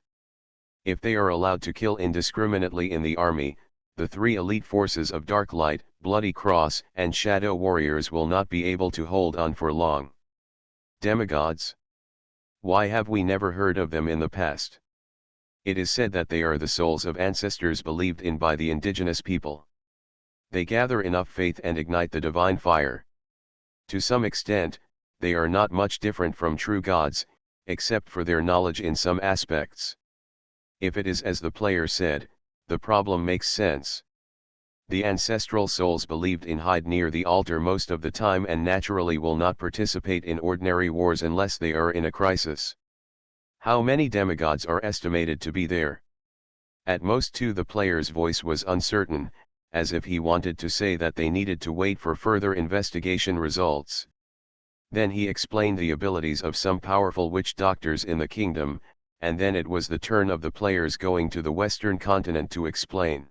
If they are allowed to kill indiscriminately in the army, the 3 elite forces of Dark Light, Bloody Cross, and Shadow Warriors will not be able to hold on for long. Demigods? Why have we never heard of them in the past? It is said that they are the souls of ancestors believed in by the indigenous people. They gather enough faith and ignite the divine fire. To some extent, they are not much different from true gods, except for their knowledge in some aspects. If it is as the player said, the problem makes sense. The ancestral souls believed in hide near the altar most of the time and naturally will not participate in ordinary wars unless they are in a crisis. How many demigods are estimated to be there? At most 2. The player's voice was uncertain, as if he wanted to say that they needed to wait for further investigation results. Then he explained the abilities of some powerful witch doctors in the kingdom, and then it was the turn of the players going to the Western Continent to explain.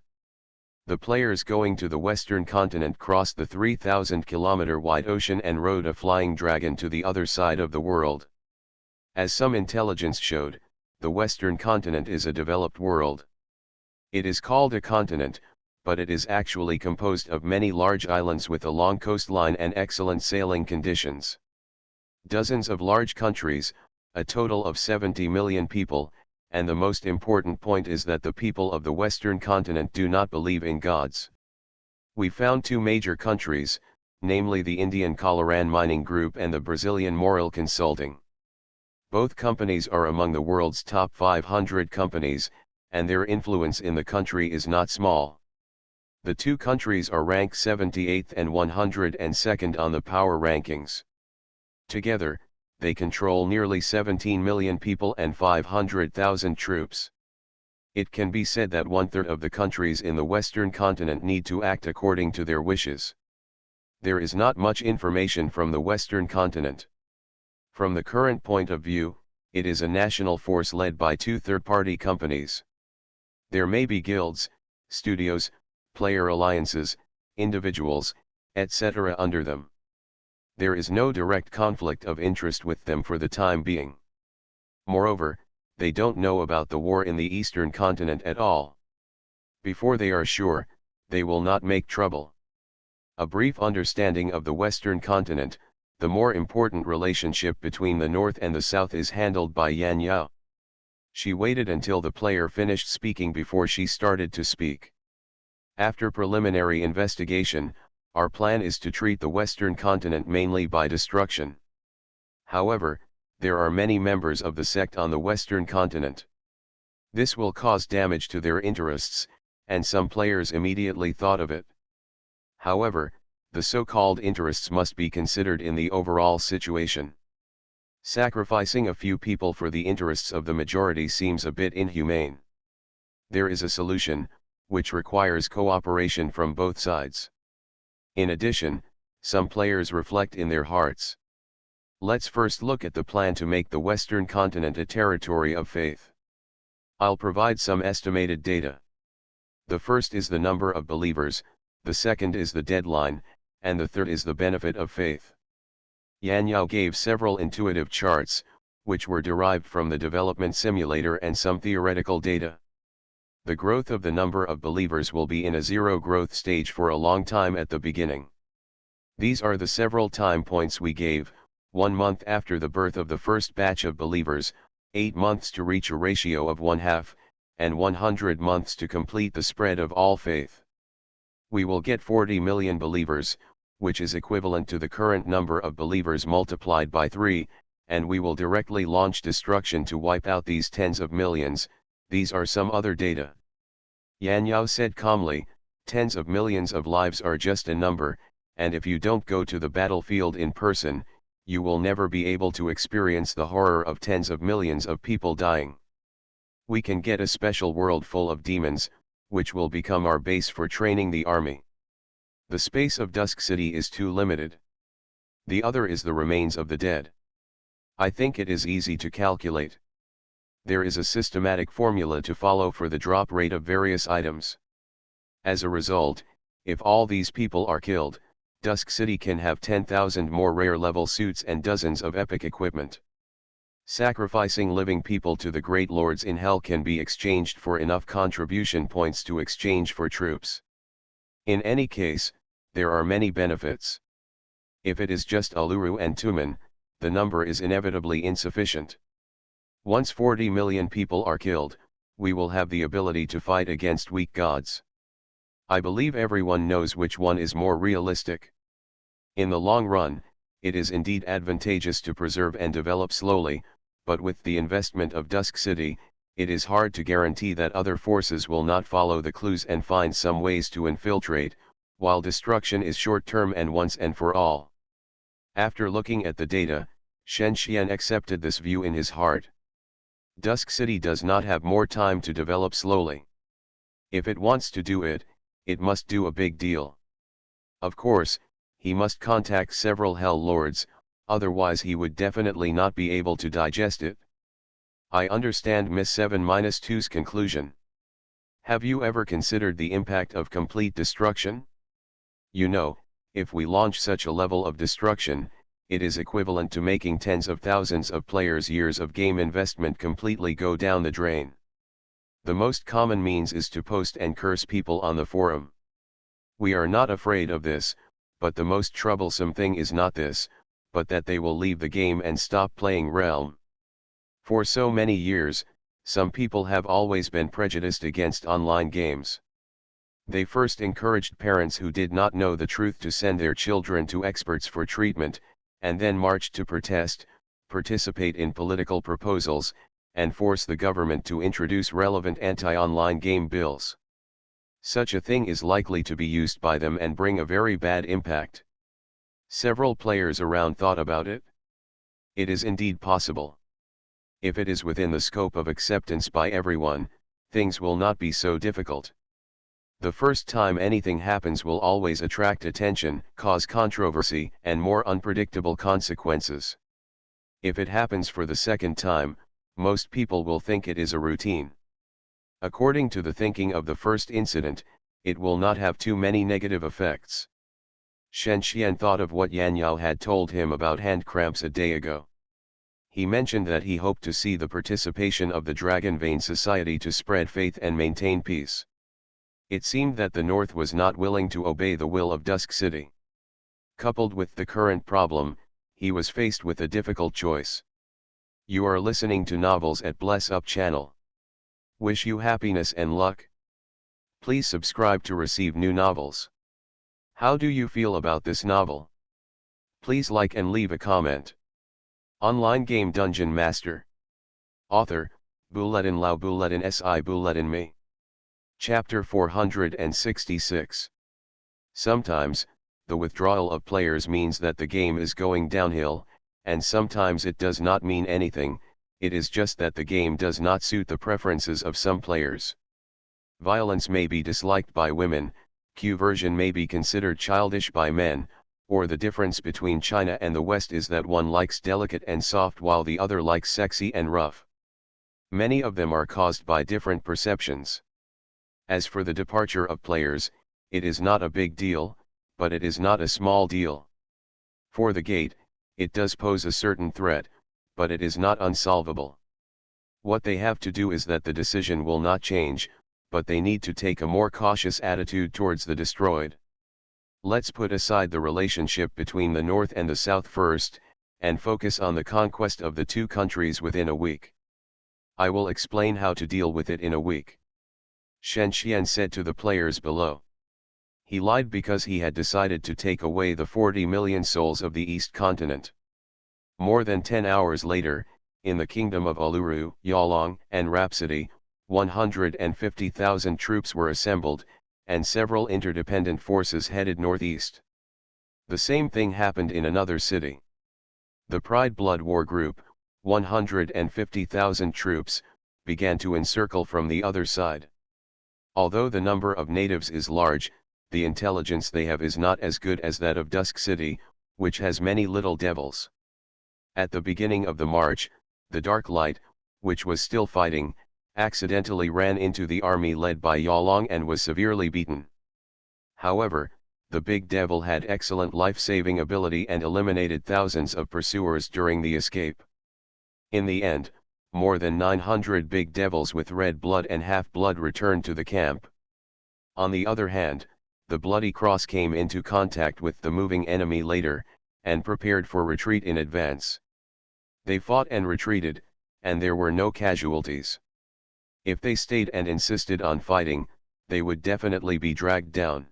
The players going to the Western Continent crossed the 3,000-kilometer wide ocean and rode a flying dragon to the other side of the world. As some intelligence showed, the Western Continent is a developed world. It is called a continent, but it is actually composed of many large islands with a long coastline and excellent sailing conditions. Dozens of large countries, a total of 70 million people, and the most important point is that the people of the Western Continent do not believe in gods. We found 2 major countries, namely the Indian Coloran Mining Group and the Brazilian Morel Consulting. Both companies are among the world's top 500 companies, and their influence in the country is not small. The two countries are ranked 78th and 102nd on the power rankings. Together, they control nearly 17 million people and 500,000 troops. It can be said that one-third of the countries in the Western continent need to act according to their wishes. There is not much information from the Western continent. From the current point of view, it is a national force led by two third-party companies. There may be guilds, studios, player alliances, individuals, etc. under them. There is no direct conflict of interest with them for the time being. Moreover, they don't know about the war in the Eastern continent at all. Before they are sure, they will not make trouble. A brief understanding of the Western continent, the more important relationship between the North and the South, is handled by Yan Yao. She waited until the player finished speaking before she started to speak. After preliminary investigation, our plan is to treat the Western continent mainly by destruction. However, there are many members of the sect on the Western continent. This will cause damage to their interests, and some players immediately thought of it. However, the so-called interests must be considered in the overall situation. Sacrificing a few people for the interests of the majority seems a bit inhumane. There is a solution, which requires cooperation from both sides. In addition, some players reflect in their hearts. Let's first look at the plan to make the Western continent a territory of faith. I'll provide some estimated data. The first is the number of believers, the second is the deadline, and the third is the benefit of faith. Yan Yao gave several intuitive charts, which were derived from the development simulator and some theoretical data. The growth of the number of believers will be in a zero growth stage for a long time at the beginning. These are the several time points we gave: 1 month after the birth of the first batch of believers, 8 months to reach a ratio of 1/2, and 100 months to complete the spread of all faith. We will get 40 million believers, which is equivalent to the current number of believers multiplied by 3, and we will directly launch destruction to wipe out these tens of millions. These are some other data. Yan Yao said calmly, tens of millions of lives are just a number, and if you don't go to the battlefield in person, you will never be able to experience the horror of tens of millions of people dying. We can get a special world full of demons, which will become our base for training the army. The space of Dusk City is too limited. The other is the remains of the dead. I think it is easy to calculate. There is a systematic formula to follow for the drop rate of various items. As a result, if all these people are killed, Dusk City can have 10,000 more rare level suits and dozens of epic equipment. Sacrificing living people to the great lords in hell can be exchanged for enough contribution points to exchange for troops. In any case, there are many benefits. If it is just Uluru and Tumen, the number is inevitably insufficient. Once 40 million people are killed, we will have the ability to fight against weak gods. I believe everyone knows which one is more realistic. In the long run, it is indeed advantageous to preserve and develop slowly, but with the investment of Dusk City, it is hard to guarantee that other forces will not follow the clues and find some ways to infiltrate, while destruction is short-term and once and for all. After looking at the data, Shen Xian accepted this view in his heart. Dusk City does not have more time to develop slowly. If it wants to do it, it must do a big deal. Of course, he must contact several Hell Lords, otherwise he would definitely not be able to digest it. I understand Miss 7-2's conclusion. Have you ever considered the impact of complete destruction? You know, if we launch such a level of destruction, it is equivalent to making tens of thousands of players' years of game investment completely go down the drain. The most common means is to post and curse people on the forum. We are not afraid of this, but the most troublesome thing is not this, but that they will leave the game and stop playing Realm. For so many years, some people have always been prejudiced against online games. They first encouraged parents who did not know the truth to send their children to experts for treatment, and then marched to protest, participate in political proposals, and force the government to introduce relevant anti-online game bills. Such a thing is likely to be used by them and bring a very bad impact. Several players around thought about it. It is indeed possible. If it is within the scope of acceptance by everyone, things will not be so difficult. The first time anything happens will always attract attention, cause controversy, and more unpredictable consequences. If it happens for the second time, most people will think it is a routine. According to the thinking of the first incident, it will not have too many negative effects. Shen Xian thought of what Yan Yao had told him about hand cramps a day ago. He mentioned that he hoped to see the participation of the Dragon Vein Society to spread faith and maintain peace. It seemed that the North was not willing to obey the will of Dusk City. Coupled with the current problem, he was faced with a difficult choice. You are listening to Novels at Bless Up channel. Wish you happiness and luck. Please subscribe to receive new novels. How do you feel about this novel? Please like and leave a comment. Online game Dungeon Master. Author, Buledin Lao Buledin Si Buledin Me. Chapter 466. Sometimes, the withdrawal of players means that the game is going downhill, and sometimes it does not mean anything, it is just that the game does not suit the preferences of some players. Violence may be disliked by women, Q-version may be considered childish by men, or the difference between China and the West is that one likes delicate and soft while the other likes sexy and rough. Many of them are caused by different perceptions. As for the departure of players, it is not a big deal, but it is not a small deal. For the gate, it does pose a certain threat, but it is not unsolvable. What they have to do is that the decision will not change, but they need to take a more cautious attitude towards the destroyed. Let's put aside the relationship between the North and the South first, and focus on the conquest of the two countries within a week. I will explain how to deal with it in a week. Shen Xian said to the players below. He lied because he had decided to take away the 40 million souls of the East continent. More than 10 hours later, in the kingdom of Uluru, Yalong, and Rhapsody, 150,000 troops were assembled, and several interdependent forces headed northeast. The same thing happened in another city. The Pride Blood War Group, 150,000 troops, began to encircle from the other side. Although the number of natives is large, the intelligence they have is not as good as that of Dusk City, which has many little devils. At the beginning of the march, the Dark Light, which was still fighting, accidentally ran into the army led by Yalong and was severely beaten. However, the Big Devil had excellent life-saving ability and eliminated thousands of pursuers during the escape. In the end, more than 900 Big Devils with red blood and half-blood returned to the camp. On the other hand, the Bloody Cross came into contact with the moving enemy later, and prepared for retreat in advance. They fought and retreated, and there were no casualties. If they stayed and insisted on fighting, they would definitely be dragged down.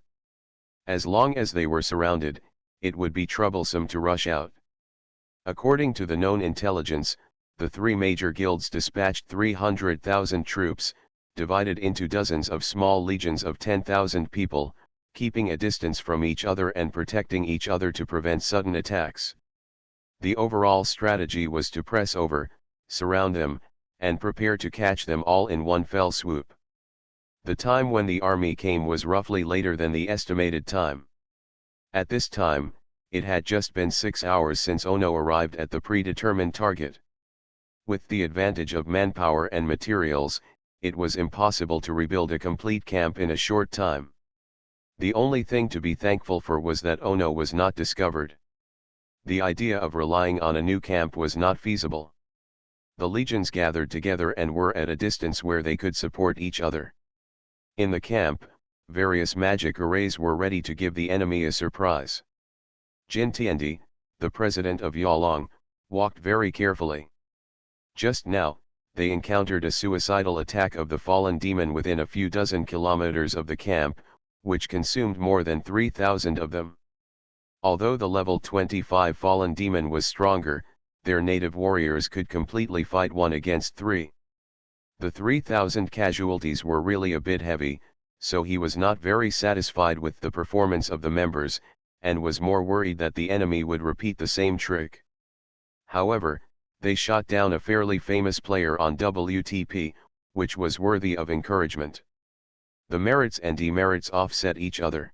As long as they were surrounded, it would be troublesome to rush out. According to the known intelligence, the three major guilds dispatched 300,000 troops, divided into dozens of small legions of 10,000 people, keeping a distance from each other and protecting each other to prevent sudden attacks. The overall strategy was to press over, surround them, and prepare to catch them all in one fell swoop. The time when the army came was roughly later than the estimated time. At this time, it had just been 6 hours since Ono arrived at the predetermined target. With the advantage of manpower and materials, it was impossible to rebuild a complete camp in a short time. The only thing to be thankful for was that Ono was not discovered. The idea of relying on a new camp was not feasible. The legions gathered together and were at a distance where they could support each other. In the camp, various magic arrays were ready to give the enemy a surprise. Jin Tiandi, the president of Yalong, walked very carefully. Just now, they encountered a suicidal attack of the fallen demon within a few dozen kilometers of the camp, which consumed more than 3,000 of them. Although the level 25 fallen demon was stronger, their native warriors could completely fight 1 against 3. The 3,000 casualties were really a bit heavy, so he was not very satisfied with the performance of the members, and was more worried that the enemy would repeat the same trick. However, they shot down a fairly famous player on WTP, which was worthy of encouragement. The merits and demerits offset each other.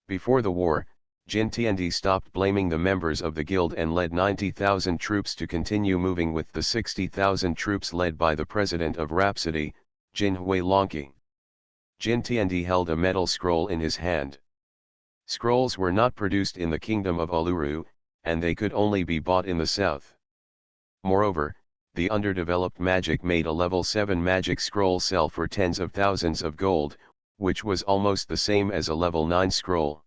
Before the war, Jintiandi stopped blaming the members of the guild and led 90,000 troops to continue moving with the 60,000 troops led by the president of Rhapsody, Jin Huilongqi. Jintiandi held a metal scroll in his hand. Scrolls were not produced in the kingdom of Uluru, and they could only be bought in the south. Moreover, the underdeveloped magic made a level 7 magic scroll sell for tens of thousands of gold, which was almost the same as a level 9 scroll.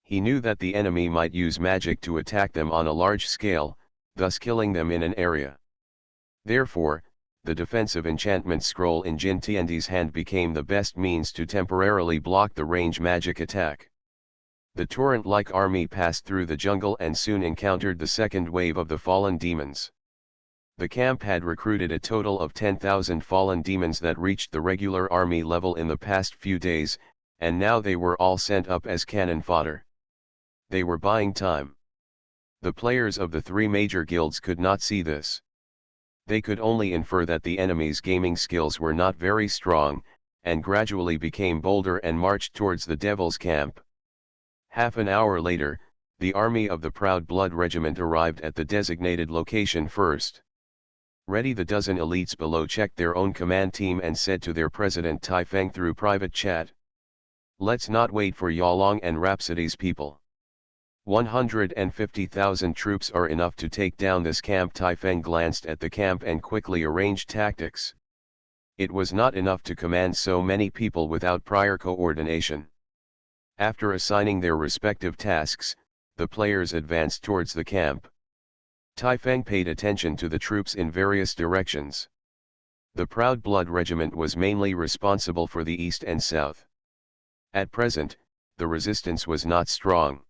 He knew that the enemy might use magic to attack them on a large scale, thus killing them in an area. Therefore, the defensive enchantment scroll in Jintiandi's hand became the best means to temporarily block the range magic attack. The torrent-like army passed through the jungle and soon encountered the second wave of the fallen demons. The camp had recruited a total of 10,000 fallen demons that reached the regular army level in the past few days, and now they were all sent up as cannon fodder. They were buying time. The players of the three major guilds could not see this. They could only infer that the enemy's gaming skills were not very strong, and gradually became bolder and marched towards the Devil's camp. Half an hour later, the army of the Proud Blood Regiment arrived at the designated location first. Ready, the dozen elites below checked their own command team and said to their president Taifeng through private chat, "Let's not wait for Yalong and Rhapsody's people. 150,000 troops are enough to take down this camp." Taifeng glanced at the camp and quickly arranged tactics. It was not enough to command so many people without prior coordination. After assigning their respective tasks, the players advanced towards the camp. Taifeng paid attention to the troops in various directions. The Proud Blood Regiment was mainly responsible for the east and south. At present, the resistance was not strong.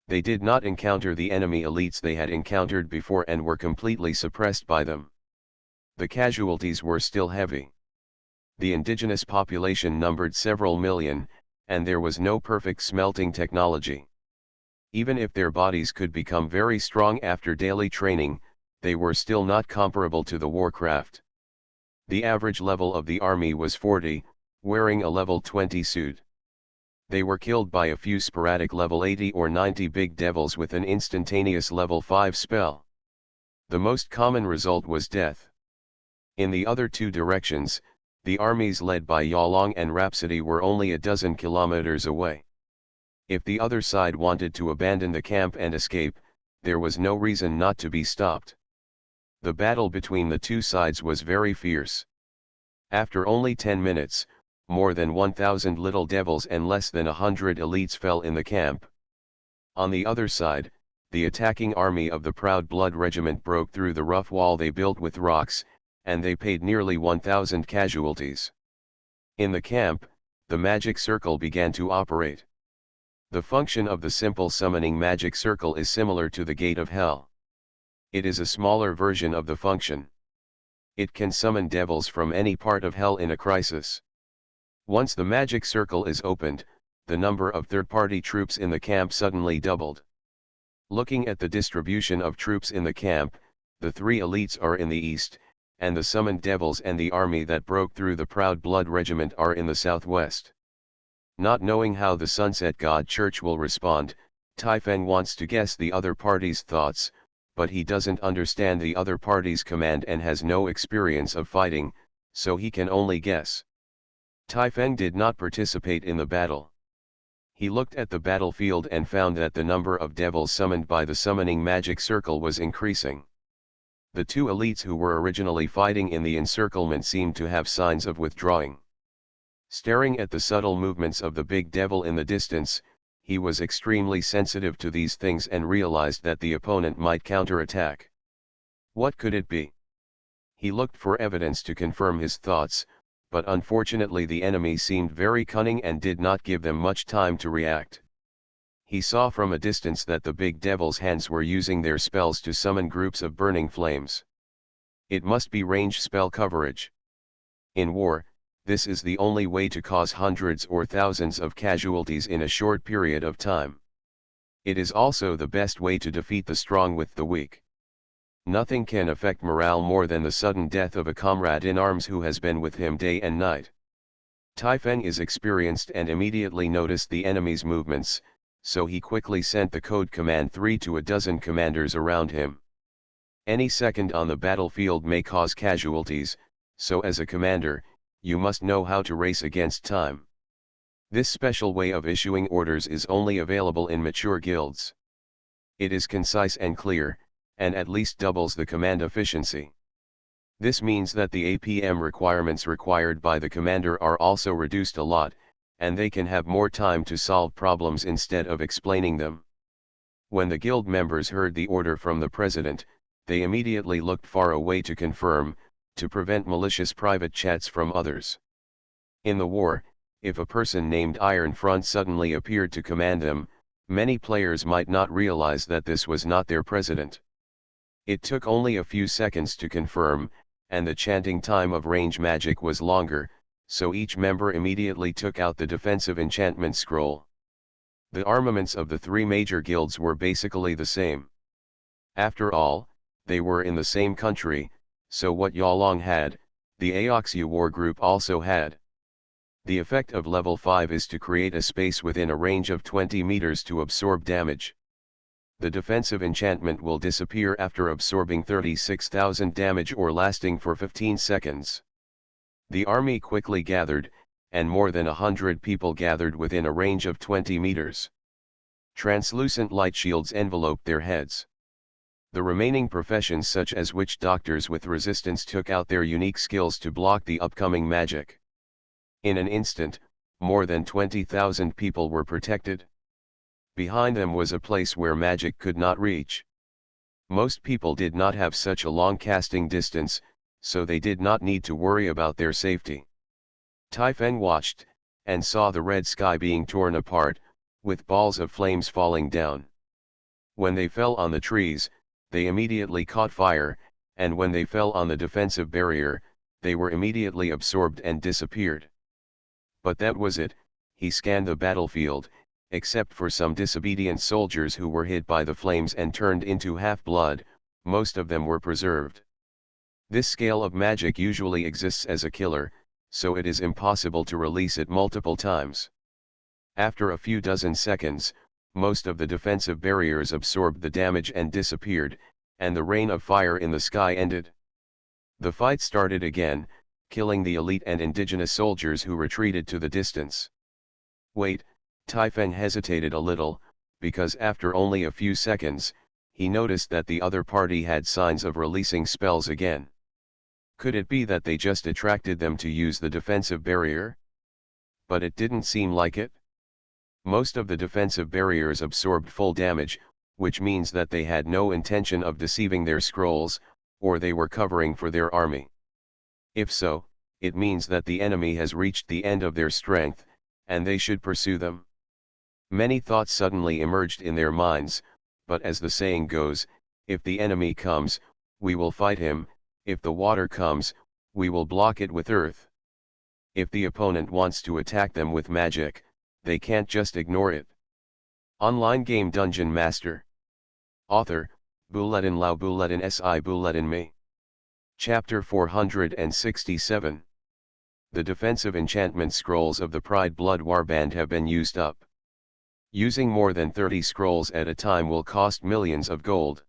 They did not encounter the enemy elites they had encountered before and were completely suppressed by them. The casualties were still heavy. The indigenous population numbered several million, and there was no perfect smelting technology. Even if their bodies could become very strong after daily training, they were still not comparable to the warcraft. The average level of the army was 40, wearing a level 20 suit. They were killed by a few sporadic level 80 or 90 big devils with an instantaneous level 5 spell. The most common result was death. In the other two directions, the armies led by Yalong and Rhapsody were only a dozen kilometers away. If the other side wanted to abandon the camp and escape, there was no reason not to be stopped. The battle between the two sides was very fierce. After only 10 minutes, more than 1,000 little devils and less than 100 elites fell in the camp. On the other side, the attacking army of the Proud Blood Regiment broke through the rough wall they built with rocks, and they paid nearly 1,000 casualties. In the camp, the magic circle began to operate. The function of the simple summoning magic circle is similar to the Gate of Hell. It is a smaller version of the function. It can summon devils from any part of Hell in a crisis. Once the magic circle is opened, the number of third-party troops in the camp suddenly doubled. Looking at the distribution of troops in the camp, the three elites are in the east, and the summoned devils and the army that broke through the Proud Blood Regiment are in the southwest. Not knowing how the Sunset God Church will respond, Taifeng wants to guess the other party's thoughts, but he doesn't understand the other party's command and has no experience of fighting, so he can only guess. Taifeng did not participate in the battle. He looked at the battlefield and found that the number of devils summoned by the summoning magic circle was increasing. The two elites who were originally fighting in the encirclement seemed to have signs of withdrawing. Staring at the subtle movements of the big devil in the distance, he was extremely sensitive to these things and realized that the opponent might counterattack. What could it be? He looked for evidence to confirm his thoughts, but unfortunately the enemy seemed very cunning and did not give them much time to react. He saw from a distance that the big devil's hands were using their spells to summon groups of burning flames. It must be range spell coverage. In war, this is the only way to cause hundreds or thousands of casualties in a short period of time. It is also the best way to defeat the strong with the weak. Nothing can affect morale more than the sudden death of a comrade in arms who has been with him day and night. Tai Feng is experienced and immediately noticed the enemy's movements, so he quickly sent the code command 3 to a dozen commanders around him. Any second on the battlefield may cause casualties, so as a commander, you must know how to race against time. This special way of issuing orders is only available in mature guilds. It is concise and clear, and at least doubles the command efficiency. This means that the APM requirements required by the commander are also reduced a lot, and they can have more time to solve problems instead of explaining them. When the guild members heard the order from the president, they immediately looked far away to confirm, to prevent malicious private chats from others. In the war, if a person named Iron Front suddenly appeared to command them, many players might not realize that this was not their president. It took only a few seconds to confirm, and the chanting time of range magic was longer, so each member immediately took out the defensive enchantment scroll. The armaments of the three major guilds were basically the same. After all, they were in the same country, so what Yalong had, the Aoxu war group also had. The effect of level 5 is to create a space within a range of 20 meters to absorb damage. The defensive enchantment will disappear after absorbing 36,000 damage or lasting for 15 seconds. The army quickly gathered, and more than 100 people gathered within a range of 20 meters. Translucent light shields enveloped their heads. The remaining professions such as witch doctors with resistance took out their unique skills to block the upcoming magic. In an instant, more than 20,000 people were protected. Behind them was a place where magic could not reach. Most people did not have such a long casting distance, so they did not need to worry about their safety. Tai Feng watched, and saw the red sky being torn apart, with balls of flames falling down. When they fell on the trees, they immediately caught fire, and when they fell on the defensive barrier, they were immediately absorbed and disappeared. But that was it. He scanned the battlefield, except for some disobedient soldiers who were hit by the flames and turned into half-blood, most of them were preserved. This scale of magic usually exists as a killer, so it is impossible to release it multiple times. After a few dozen seconds, most of the defensive barriers absorbed the damage and disappeared, and the rain of fire in the sky ended. The fight started again, killing the elite and indigenous soldiers who retreated to the distance. Wait, Tai Feng hesitated a little, because after only a few seconds, he noticed that the other party had signs of releasing spells again. Could it be that they just attracted them to use the defensive barrier? But it didn't seem like it. Most of the defensive barriers absorbed full damage, which means that they had no intention of deceiving their scrolls, or they were covering for their army. If so, it means that the enemy has reached the end of their strength, and they should pursue them. Many thoughts suddenly emerged in their minds, but as the saying goes, if the enemy comes, we will fight him, if the water comes, we will block it with earth. If the opponent wants to attack them with magic, they can't just ignore it. Online game Dungeon Master. Author, Bulletin Lao Bulletin Si Bulletin Me. Chapter 467. The defensive enchantment scrolls of the Pride Blood Warband have been used up. Using more than 30 scrolls at a time will cost millions of gold.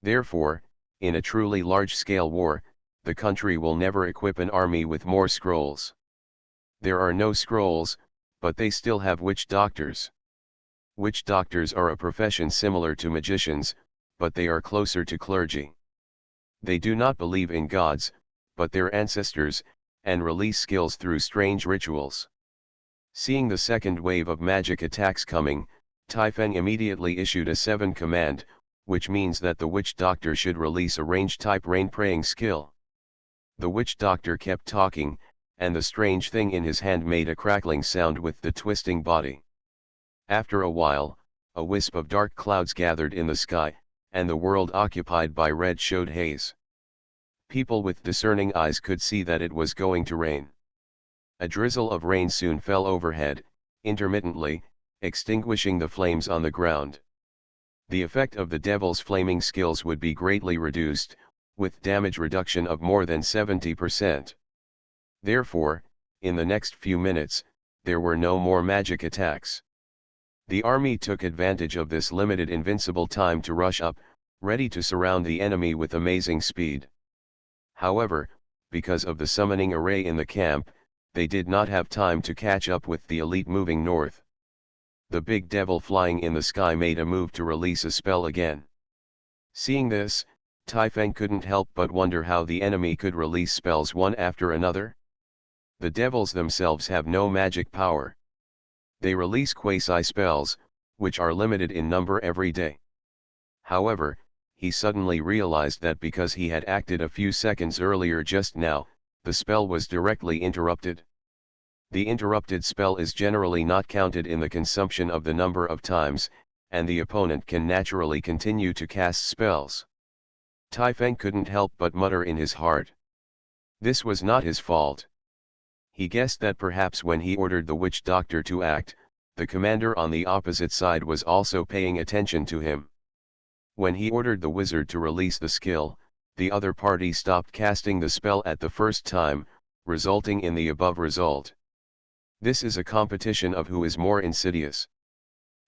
Therefore, in a truly large-scale war, the country will never equip an army with more scrolls. There are no scrolls, but they still have witch doctors. Witch doctors are a profession similar to magicians, but they are closer to clergy. They do not believe in gods, but their ancestors, and release skills through strange rituals. Seeing the second wave of magic attacks coming, Tai Feng immediately issued a 7 command, which means that the witch doctor should release a range-type rain-praying skill. The witch doctor kept talking, and the strange thing in his hand made a crackling sound with the twisting body. After a while, a wisp of dark clouds gathered in the sky, and the world occupied by red showed haze. People with discerning eyes could see that it was going to rain. A drizzle of rain soon fell overhead, intermittently, extinguishing the flames on the ground. The effect of the devil's flaming skills would be greatly reduced, with damage reduction of more than 70%. Therefore, in the next few minutes, there were no more magic attacks. The army took advantage of this limited invincible time to rush up, ready to surround the enemy with amazing speed. However, because of the summoning array in the camp, they did not have time to catch up with the elite moving north. The big devil flying in the sky made a move to release a spell again. Seeing this, Taifeng couldn't help but wonder how the enemy could release spells one after another. The devils themselves have no magic power. They release quasi-spells, which are limited in number every day. However, he suddenly realized that because he had acted a few seconds earlier just now, the spell was directly interrupted. The interrupted spell is generally not counted in the consumption of the number of times, and the opponent can naturally continue to cast spells. Taifeng couldn't help but mutter in his heart. This was not his fault. He guessed that perhaps when he ordered the witch doctor to act, the commander on the opposite side was also paying attention to him. When he ordered the wizard to release the skill, the other party stopped casting the spell at the first time, resulting in the above result. This is a competition of who is more insidious.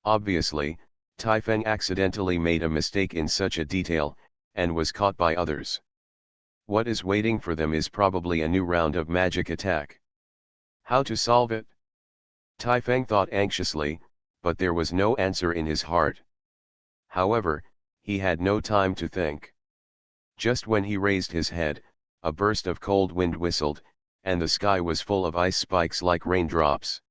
Obviously, Taifeng accidentally made a mistake in such a detail, and was caught by others. What is waiting for them is probably a new round of magic attack. How to solve it? Taifeng thought anxiously, but there was no answer in his heart. However, he had no time to think. Just when he raised his head, a burst of cold wind whistled, and the sky was full of ice spikes like raindrops.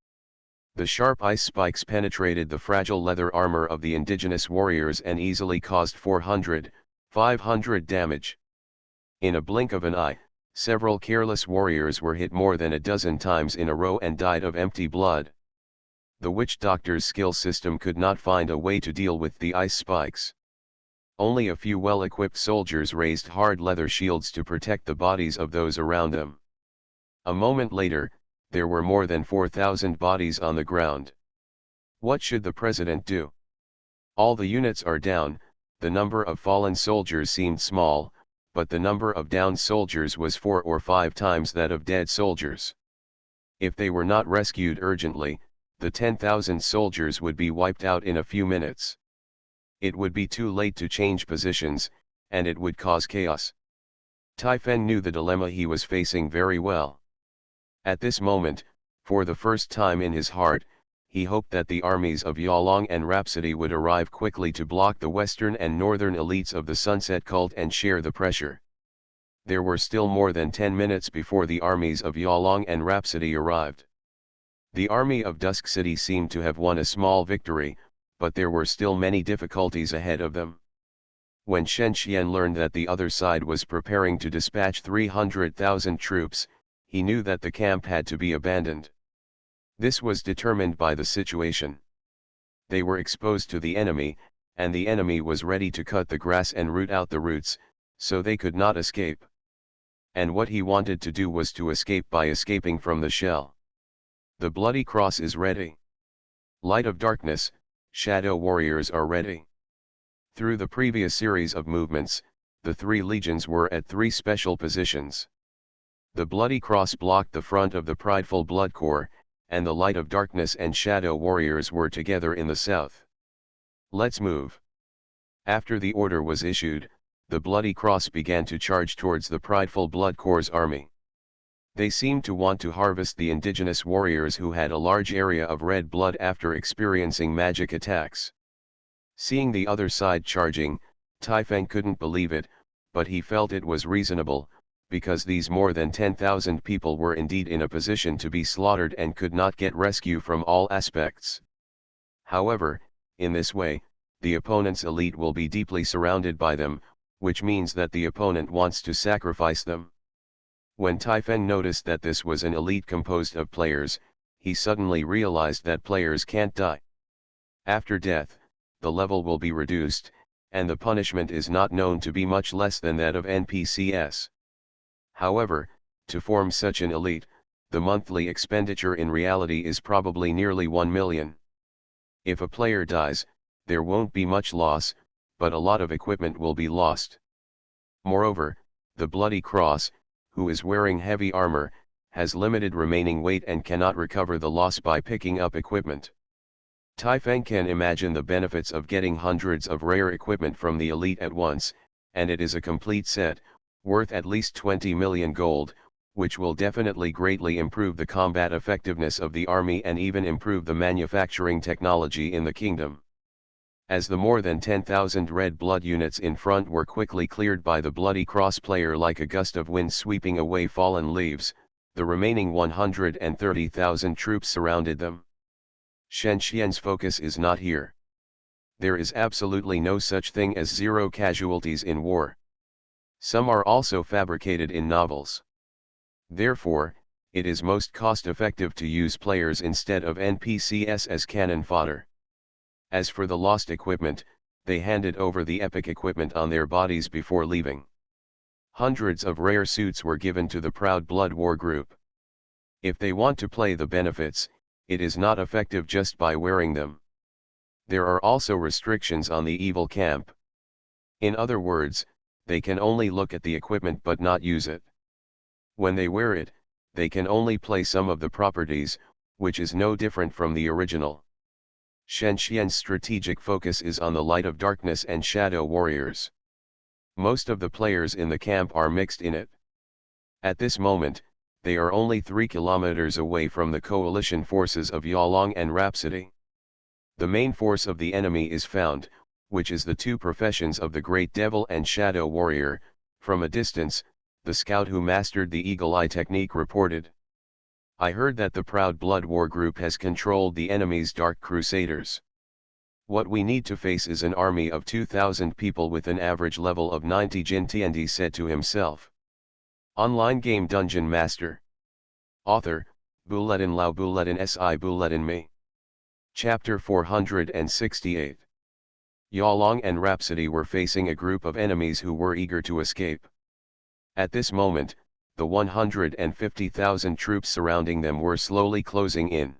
The sharp ice spikes penetrated the fragile leather armor of the indigenous warriors and easily caused 400, 500 damage. In a blink of an eye, several careless warriors were hit more than a dozen times in a row and died of empty blood. The witch doctor's skill system could not find a way to deal with the ice spikes. Only a few well-equipped soldiers raised hard leather shields to protect the bodies of those around them. A moment later, there were more than 4,000 bodies on the ground. What should the president do? All the units are down. The number of fallen soldiers seemed small, but the number of downed soldiers was 4 or 5 times that of dead soldiers. If they were not rescued urgently, the 10,000 soldiers would be wiped out in a few minutes. It would be too late to change positions, and it would cause chaos. Taifeng knew the dilemma he was facing very well. At this moment, for the first time in his heart, he hoped that the armies of Yalong and Rhapsody would arrive quickly to block the western and northern elites of the Sunset Cult and share the pressure. There were still more than 10 minutes before the armies of Yalong and Rhapsody arrived. The army of Dusk City seemed to have won a small victory, but there were still many difficulties ahead of them. When Shen Xian learned that the other side was preparing to dispatch 300,000 troops, he knew that the camp had to be abandoned. This was determined by the situation. They were exposed to the enemy, and the enemy was ready to cut the grass and root out the roots, so they could not escape. And what he wanted to do was to escape by escaping from the shell. The bloody cross is ready. Light of darkness, shadow warriors are ready. Through the previous series of movements, the 3 legions were at 3 special positions. The bloody cross blocked the front of the prideful blood corps, and the light of darkness and shadow warriors were together in the south. Let's move. After the order was issued, the bloody cross began to charge towards the prideful blood corps' army. They seemed to want to harvest the indigenous warriors who had a large area of red blood after experiencing magic attacks. Seeing the other side charging, Taifeng couldn't believe it, but he felt it was reasonable, because these more than 10,000 people were indeed in a position to be slaughtered and could not get rescue from all aspects. However, in this way, the opponent's elite will be deeply surrounded by them, which means that the opponent wants to sacrifice them. When Taifeng noticed that this was an elite composed of players, he suddenly realized that players can't die. After death, the level will be reduced, and the punishment is not known to be much less than that of NPCs. However, to form such an elite, the monthly expenditure in reality is probably nearly 1 million. If a player dies, there won't be much loss, but a lot of equipment will be lost. Moreover, the Bloody Cross, who is wearing heavy armor, has limited remaining weight and cannot recover the loss by picking up equipment. Taifeng can imagine the benefits of getting hundreds of rare equipment from the elite at once, and it is a complete set, worth at least 20 million gold, which will definitely greatly improve the combat effectiveness of the army and even improve the manufacturing technology in the kingdom. As the more than 10,000 red blood units in front were quickly cleared by the Bloody Cross player like a gust of wind sweeping away fallen leaves, the remaining 130,000 troops surrounded them. Shen Xian's focus is not here. There is absolutely no such thing as zero casualties in war. Some are also fabricated in novels. Therefore, it is most cost-effective to use players instead of NPCs as cannon fodder. As for the lost equipment, they handed over the epic equipment on their bodies before leaving. Hundreds of rare suits were given to the Proud Blood War group. If they want to play the benefits, it is not effective just by wearing them. There are also restrictions on the evil camp. In other words, they can only look at the equipment but not use it. When they wear it, they can only play some of the properties, which is no different from the original. Shen Xian's strategic focus is on the Light of Darkness and Shadow Warriors. Most of the players in the camp are mixed in it. At this moment, they are only 3 kilometers away from the coalition forces of Yalong and Rhapsody. The main force of the enemy is found, which is the two professions of the Great Devil and Shadow Warrior. From a distance, the scout who mastered the Eagle Eye technique reported. I heard that the Proud Blood War group has controlled the enemy's Dark Crusaders. What we need to face is an army of 2,000 people with an average level of 90. Jin Tiandi said to himself. Online game DungeonMaster. Author, Buletin Lao Buletin Si Buletin Me. Chapter 468. Yalong and Rhapsody were facing a group of enemies who were eager to escape. At this moment, the 150,000 troops surrounding them were slowly closing in.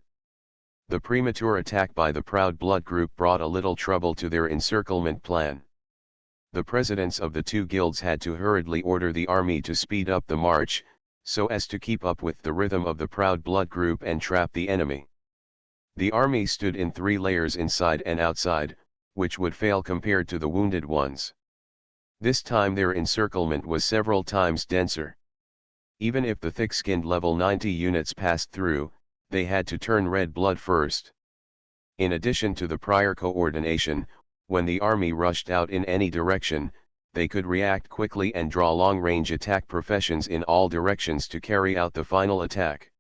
The premature attack by the Proud Blood group brought a little trouble to their encirclement plan. The presidents of the two guilds had to hurriedly order the army to speed up the march, so as to keep up with the rhythm of the Proud Blood group and trap the enemy. The army stood in 3 layers inside and outside, which would fail compared to the wounded ones. This time their encirclement was several times denser. Even if the thick-skinned level 90 units passed through, they had to turn red blood first. In addition to the prior coordination, when the army rushed out in any direction, they could react quickly and draw long-range attack professions in all directions to carry out the final attack.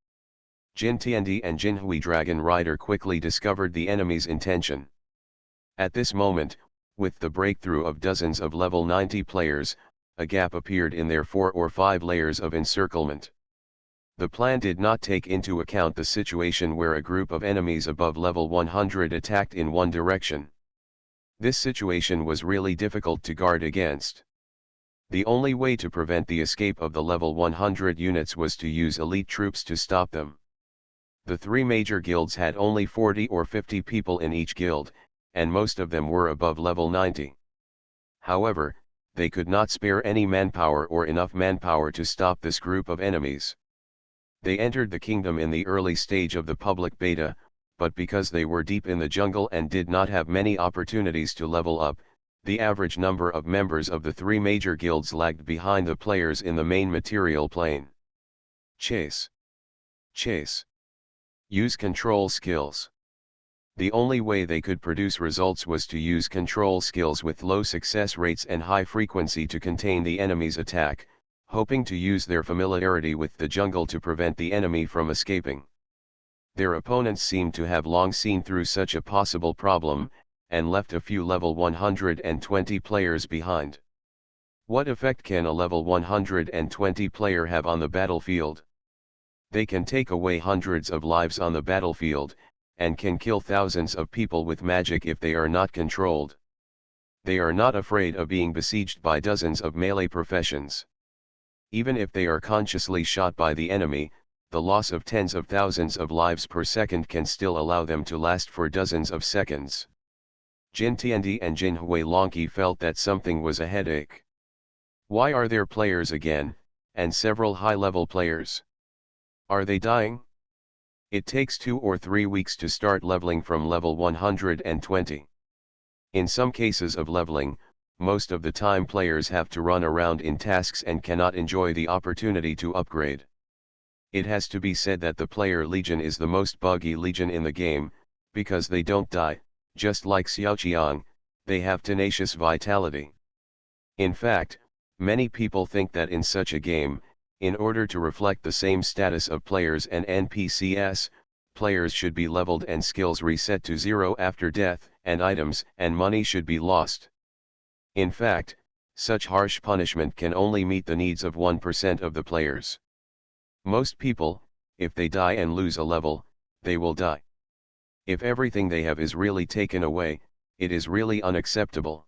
Jin Tiandi and Jin Hui Dragon Rider quickly discovered the enemy's intention. At this moment, with the breakthrough of dozens of level 90 players, a gap appeared in their 4 or 5 layers of encirclement. The plan did not take into account the situation where a group of enemies above level 100 attacked in one direction. This situation was really difficult to guard against. The only way to prevent the escape of the level 100 units was to use elite troops to stop them. The 3 major guilds had only 40 or 50 people in each guild, and most of them were above level 90. However, they could not spare any manpower or enough manpower to stop this group of enemies. They entered the kingdom in the early stage of the public beta, but because they were deep in the jungle and did not have many opportunities to level up, the average number of members of the 3 major guilds lagged behind the players in the main material plane. Chase. Chase. Use control skills. The only way they could produce results was to use control skills with low success rates and high frequency to contain the enemy's attack, hoping to use their familiarity with the jungle to prevent the enemy from escaping. Their opponents seemed to have long seen through such a possible problem, and left a few level 120 players behind. What effect can a level 120 player have on the battlefield? They can take away hundreds of lives on the battlefield, and can kill thousands of people with magic if they are not controlled. They are not afraid of being besieged by dozens of melee professions. Even if they are consciously shot by the enemy, the loss of tens of thousands of lives per second can still allow them to last for dozens of seconds. Jin Tiandi and Jin Huilongqi felt that something was a headache. Why are there players again, and several high-level players? Are they dying? It takes 2 or 3 weeks to start leveling from level 120. In some cases of leveling, most of the time players have to run around in tasks and cannot enjoy the opportunity to upgrade. It has to be said that the player legion is the most buggy legion in the game, because they don't die, just like Xiaoqiang, they have tenacious vitality. In fact, many people think that in such a game, in order to reflect the same status of players and NPCs, players should be leveled and skills reset to 0 after death, and items and money should be lost. In fact, such harsh punishment can only meet the needs of 1% of the players. Most people, if they die and lose a level, they will die. If everything they have is really taken away, it is really unacceptable.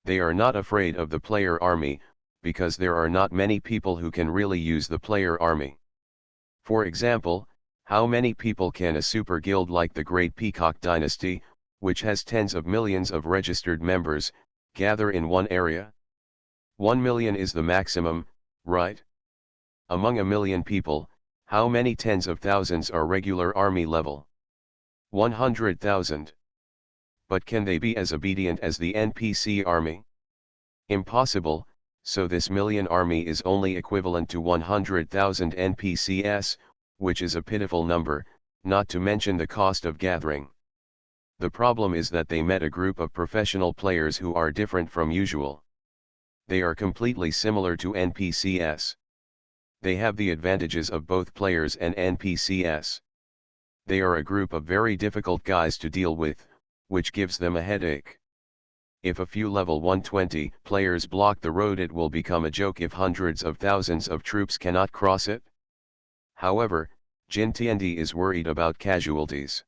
They are not afraid of the player army, because there are not many people who can really use the player army. For example, how many people can a super guild like the Great Peacock Dynasty, which has tens of millions of registered members, gather in one area? 1 million is the maximum, right? Among a million people, how many tens of thousands are regular army level? 100,000. But can they be as obedient as the NPC army? Impossible, so this million army is only equivalent to 100,000 NPCs, which is a pitiful number, not to mention the cost of gathering. The problem is that they met a group of professional players who are different from usual. They are completely similar to NPCs. They have the advantages of both players and NPCs. They are a group of very difficult guys to deal with, which gives them a headache. If a few level 120 players block the road, it will become a joke if hundreds of thousands of troops cannot cross it. However, Jin Tiandi is worried about casualties.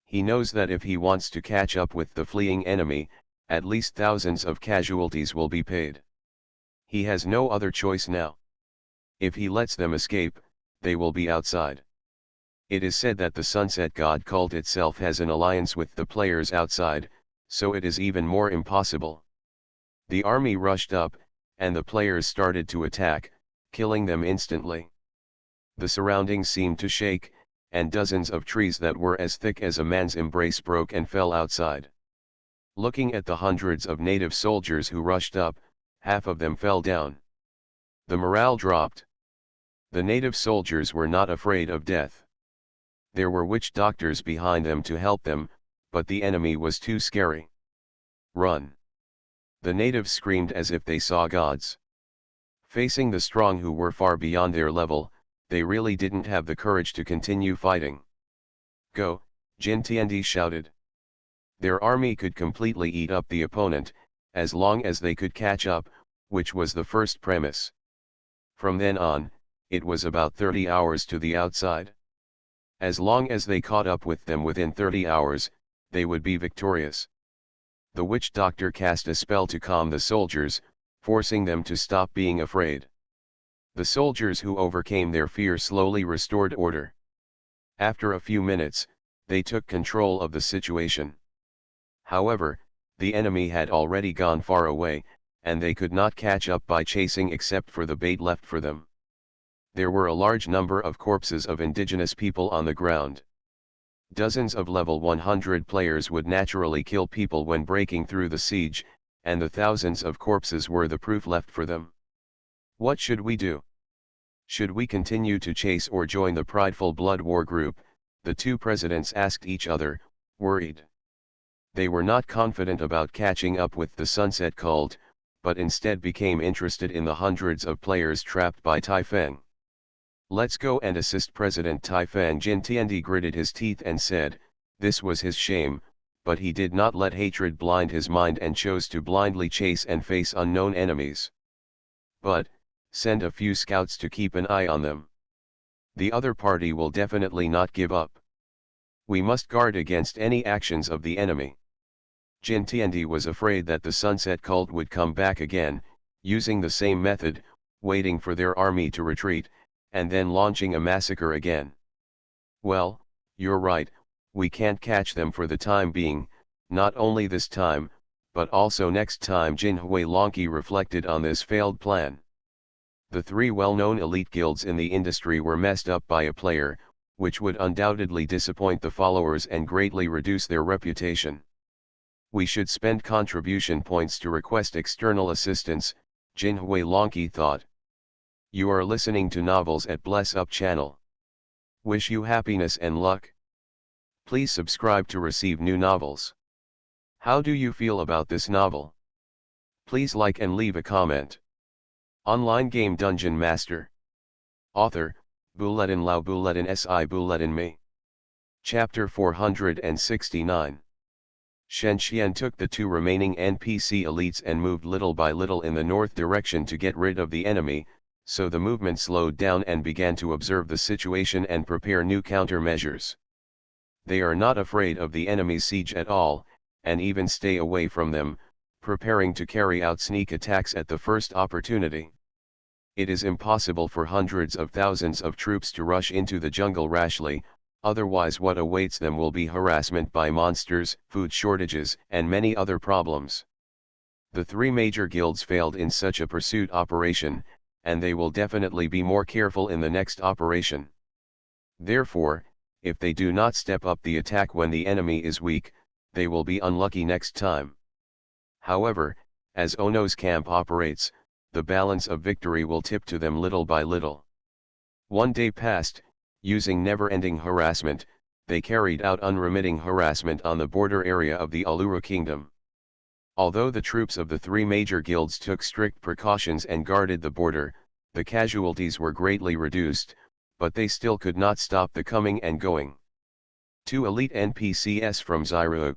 He knows that if he wants to catch up with the fleeing enemy, at least thousands of casualties will be paid. He has no other choice now. If he lets them escape, they will be outside. It is said that the Sunset God cult itself has an alliance with the players outside, so it is even more impossible. The army rushed up, and the players started to attack, killing them instantly. The surroundings seemed to shake, and dozens of trees that were as thick as a man's embrace broke and fell outside. Looking at the hundreds of native soldiers who rushed up, half of them fell down. The morale dropped. The native soldiers were not afraid of death. There were witch doctors behind them to help them, but the enemy was too scary. Run! The natives screamed as if they saw gods. Facing the strong who were far beyond their level, they really didn't have the courage to continue fighting. Go, Jin Tiandi shouted. Their army could completely eat up the opponent, as long as they could catch up, which was the first premise. From then on, it was about 30 hours to the outside. As long as they caught up with them within 30 hours, they would be victorious. The witch doctor cast a spell to calm the soldiers, forcing them to stop being afraid. The soldiers who overcame their fear slowly restored order. After a few minutes, they took control of the situation. However, the enemy had already gone far away, and they could not catch up by chasing except for the bait left for them. There were a large number of corpses of indigenous people on the ground. Dozens of level 100 players would naturally kill people when breaking through the siege, and the thousands of corpses were the proof left for them. What should we do? Should we continue to chase or join the prideful blood war group? The two presidents asked each other, worried. They were not confident about catching up with the Sunset Cult, but instead became interested in the hundreds of players trapped by Taifeng. Let's go and assist President Taifeng. Jin Tiandi gritted his teeth and said, this was his shame, but he did not let hatred blind his mind and chose to blindly chase and face unknown enemies. But, send a few scouts to keep an eye on them. The other party will definitely not give up. We must guard against any actions of the enemy. Jin Tiandi was afraid that the Sunset Cult would come back again, using the same method, waiting for their army to retreat, and then launching a massacre again. Well, you're right, we can't catch them for the time being, not only this time, but also next time. Jin Huilongqi reflected on this failed plan. The three well-known elite guilds in the industry were messed up by a player, which would undoubtedly disappoint the followers and greatly reduce their reputation. We should spend contribution points to request external assistance, Jin Huilongqi thought. You are listening to Novels at Bless Up channel. Wish you happiness and luck. Please subscribe to receive new novels. How do you feel about this novel? Please like and leave a comment. Online game Dungeon Master. Author, Bulletin Lao Bulletin Si Bulletin Me. Chapter 469. Shen Xian took the two remaining NPC elites and moved little by little in the north direction to get rid of the enemy, so the movement slowed down and began to observe the situation and prepare new countermeasures. They are not afraid of the enemy's siege at all, and even stay away from them, preparing to carry out sneak attacks at the first opportunity. It is impossible for hundreds of thousands of troops to rush into the jungle rashly, otherwise what awaits them will be harassment by monsters, food shortages, and many other problems. The three major guilds failed in such a pursuit operation, and they will definitely be more careful in the next operation. Therefore, if they do not step up the attack when the enemy is weak, they will be unlucky next time. However, as Ono's camp operates, the balance of victory will tip to them little by little. One day passed, using never-ending harassment, they carried out unremitting harassment on the border area of the Allura Kingdom. Although the troops of the three major guilds took strict precautions and guarded the border, the casualties were greatly reduced, but they still could not stop the coming and going. Two elite NPCs from Zyru.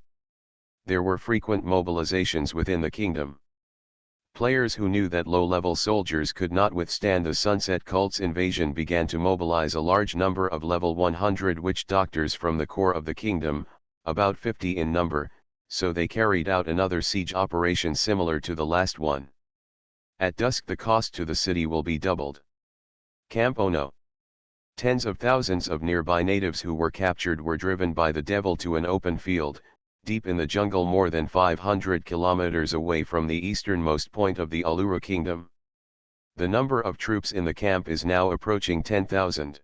There were frequent mobilizations within the kingdom. Players who knew that low-level soldiers could not withstand the Sunset Cult's invasion began to mobilize a large number of level 100 witch doctors from the core of the kingdom, about 50 in number, so they carried out another siege operation similar to the last one. At dusk the cost to the city will be doubled. Camp Ono. Tens of thousands of nearby natives who were captured were driven by the devil to an open field, deep in the jungle more than 500 kilometers away from the easternmost point of the Allura Kingdom. The number of troops in the camp is now approaching 10,000.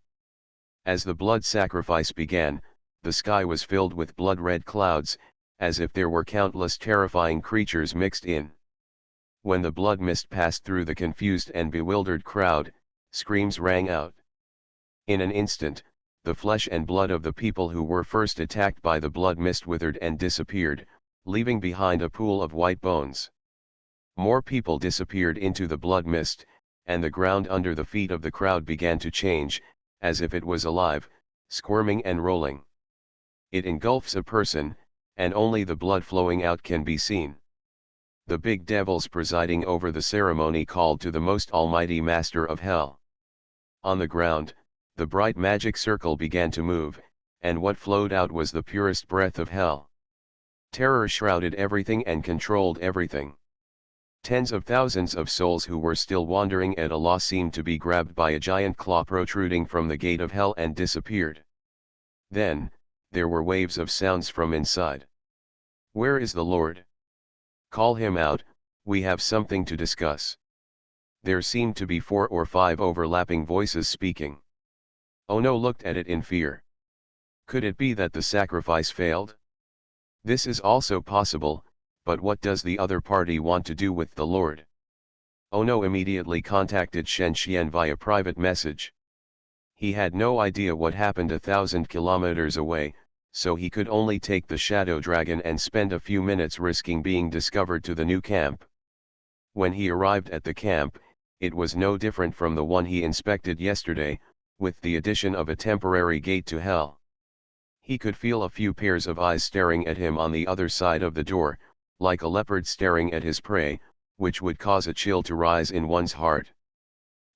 As the blood sacrifice began, the sky was filled with blood-red clouds, as if there were countless terrifying creatures mixed in. When the blood mist passed through the confused and bewildered crowd, screams rang out. In an instant, the flesh and blood of the people who were first attacked by the blood mist withered and disappeared, leaving behind a pool of white bones. More people disappeared into the blood mist, and the ground under the feet of the crowd began to change, as if it was alive, squirming and rolling. It engulfs a person, and only the blood flowing out can be seen. The big devils presiding over the ceremony called to the most almighty master of hell. On the ground, the bright magic circle began to move, and what flowed out was the purest breath of hell. Terror shrouded everything and controlled everything. Tens of thousands of souls who were still wandering at a loss seemed to be grabbed by a giant claw protruding from the gate of hell and disappeared. Then, there were waves of sounds from inside. Where is the Lord? Call him out, we have something to discuss. There seemed to be 4 or 5 overlapping voices speaking. Ono looked at it in fear. Could it be that the sacrifice failed? This is also possible, but what does the other party want to do with the Lord? Ono immediately contacted Shen Xian via private message. He had no idea what happened 1,000 kilometers away, so he could only take the Shadow Dragon and spend a few minutes risking being discovered to the new camp. When he arrived at the camp, it was no different from the one he inspected yesterday, with the addition of a temporary gate to hell. He could feel a few pairs of eyes staring at him on the other side of the door, like a leopard staring at his prey, which would cause a chill to rise in one's heart.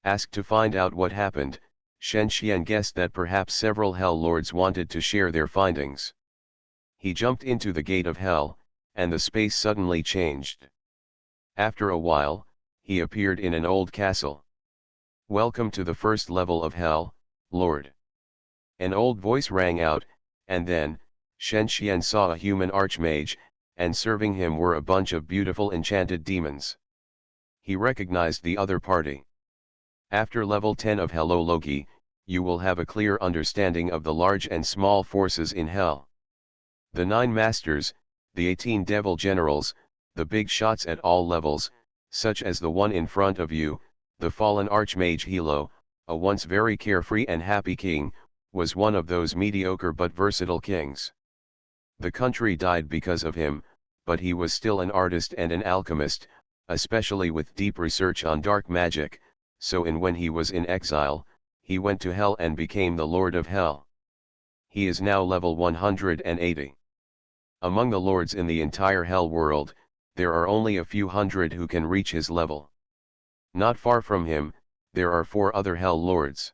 Asked to find out what happened, Shen Xian guessed that perhaps several Hell Lords wanted to share their findings. He jumped into the gate of hell, and the space suddenly changed. After a while, he appeared in an old castle. Welcome to the first level of hell, Lord. An old voice rang out, and then, Shen Xian saw a human archmage, and serving him were a bunch of beautiful enchanted demons. He recognized the other party. After level 10 of Hello Loki, you will have a clear understanding of the large and small forces in hell. The 9 masters, the 18 devil generals, the big shots at all levels, such as the one in front of you, the fallen archmage Hilo, a once very carefree and happy king, was one of those mediocre but versatile kings. The country died because of him, but he was still an artist and an alchemist, especially with deep research on dark magic, so when he was in exile, he went to hell and became the Lord of Hell. He is now level 180. Among the lords in the entire hell world, there are only a few hundred who can reach his level. Not far from him, there are 4 other hell lords.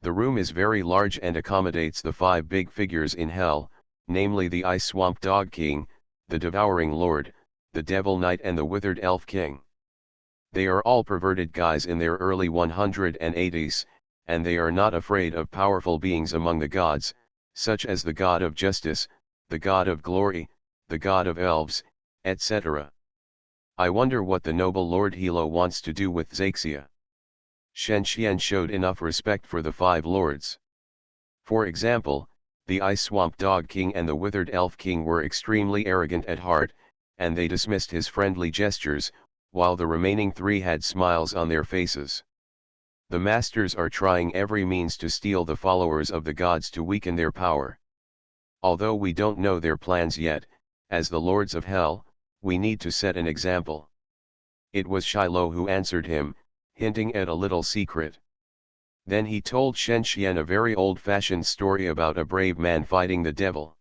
The room is very large and accommodates the 5 big figures in hell, namely the Ice Swamp Dog King, the Devouring Lord, the Devil Knight and the Withered Elf King. They are all perverted guys in their early 180s, and they are not afraid of powerful beings among the gods, such as the God of Justice, the God of Glory, the God of Elves, etc. I wonder what the noble Lord Hilo wants to do with Zaxia. Shen Xian showed enough respect for the 5 lords. For example, the Ice Swamp Dog King and the Withered Elf King were extremely arrogant at heart, and they dismissed his friendly gestures, while the remaining 3 had smiles on their faces. The masters are trying every means to steal the followers of the gods to weaken their power. Although we don't know their plans yet, as the lords of hell, we need to set an example. It was Shiloh who answered him, hinting at a little secret. Then he told Shen Xian a very old-fashioned story about a brave man fighting the devil.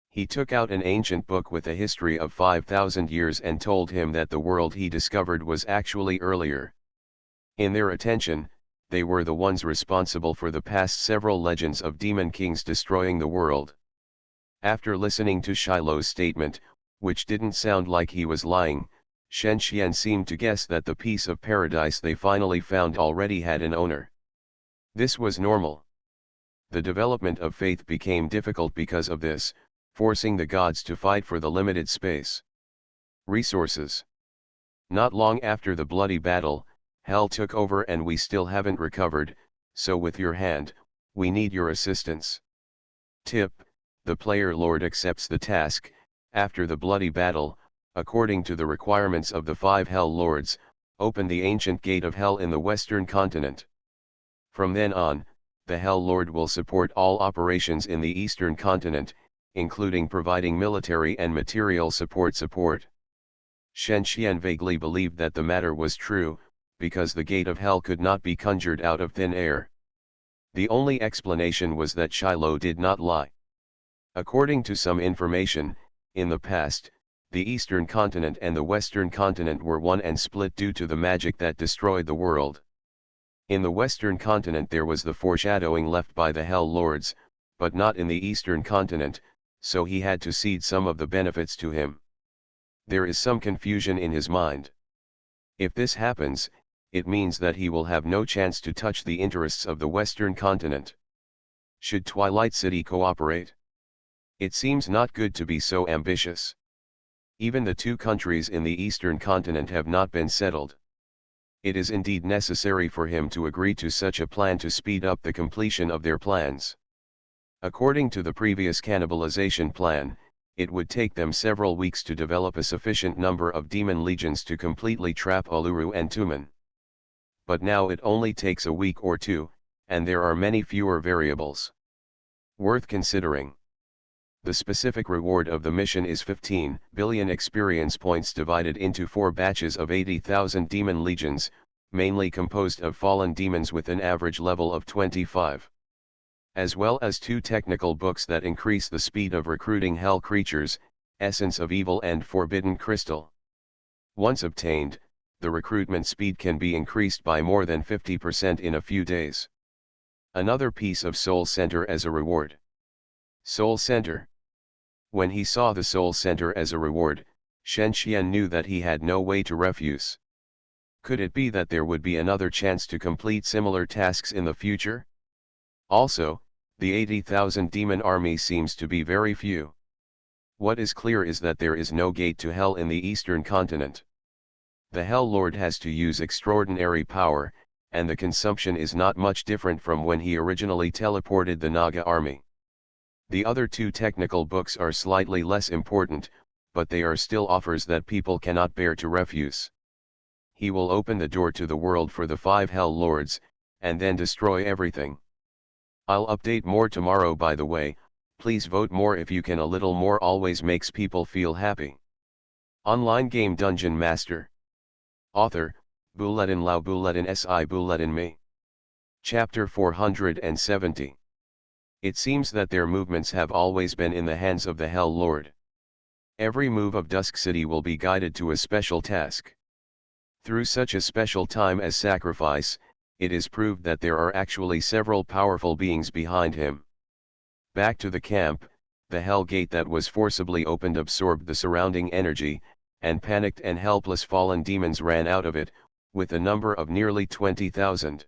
He took out an ancient book with a history of 5,000 years and told him that the world he discovered was actually earlier. In their attention, they were the ones responsible for the past several legends of demon kings destroying the world. After listening to Shiloh's statement, which didn't sound like he was lying, Shen Xian seemed to guess that the piece of paradise they finally found already had an owner. This was normal. The development of faith became difficult because of this, forcing the gods to fight for the limited space. Resources. Not long after the bloody battle, hell took over and we still haven't recovered, so with your hand, we need your assistance. Tip: the player lord accepts the task. After the bloody battle, according to the requirements of the 5 hell lords, open the ancient gate of hell in the western continent. From then on, the hell lord will support all operations in the eastern continent, including providing military and material support. Shen Xian vaguely believed that the matter was true, because the gate of hell could not be conjured out of thin air. The only explanation was that Shiloh did not lie. According to some information, in the past, the eastern continent and the western continent were one and split due to the magic that destroyed the world. In the western continent there was the foreshadowing left by the hell lords, but not in the eastern continent, so he had to cede some of the benefits to him. There is some confusion in his mind. If this happens, it means that he will have no chance to touch the interests of the western continent. Should Twilight City cooperate? It seems not good to be so ambitious. Even the 2 countries in the eastern continent have not been settled. It is indeed necessary for him to agree to such a plan to speed up the completion of their plans. According to the previous cannibalization plan, it would take them several weeks to develop a sufficient number of demon legions to completely trap Uluru and Tumen. But now it only takes a week or 2, and there are many fewer variables. Worth considering. The specific reward of the mission is 15 billion experience points divided into 4 batches of 80,000 demon legions, mainly composed of fallen demons with an average level of 25. As well as 2 technical books that increase the speed of recruiting hell creatures, Essence of Evil and Forbidden Crystal. Once obtained, the recruitment speed can be increased by more than 50% in a few days. Another piece of Soul Center as a reward. Soul Center. When he saw the Soul Center as a reward, Shen Xian knew that he had no way to refuse. Could it be that there would be another chance to complete similar tasks in the future? Also, the 80,000 demon army seems to be very few. What is clear is that there is no gate to hell in the eastern continent. The Hell Lord has to use extraordinary power, and the consumption is not much different from when he originally teleported the Naga army. The other two technical books are slightly less important, but they are still offers that people cannot bear to refuse. He will open the door to the world for the 5 Hell Lords, and then destroy everything. I'll update more tomorrow. By the way, please vote more if you can. A little more always makes people feel happy. Online game Dungeon Master. Author, Bulletin Lau Bulletin Si Bulletin Me. Chapter 470. It seems that their movements have always been in the hands of the Hell Lord. Every move of Dusk City will be guided to a special task. Through such a special time as sacrifice, it is proved that there are actually several powerful beings behind him. Back to the camp, the Hell Gate that was forcibly opened absorbed the surrounding energy, and panicked and helpless fallen demons ran out of it, with a number of nearly 20,000.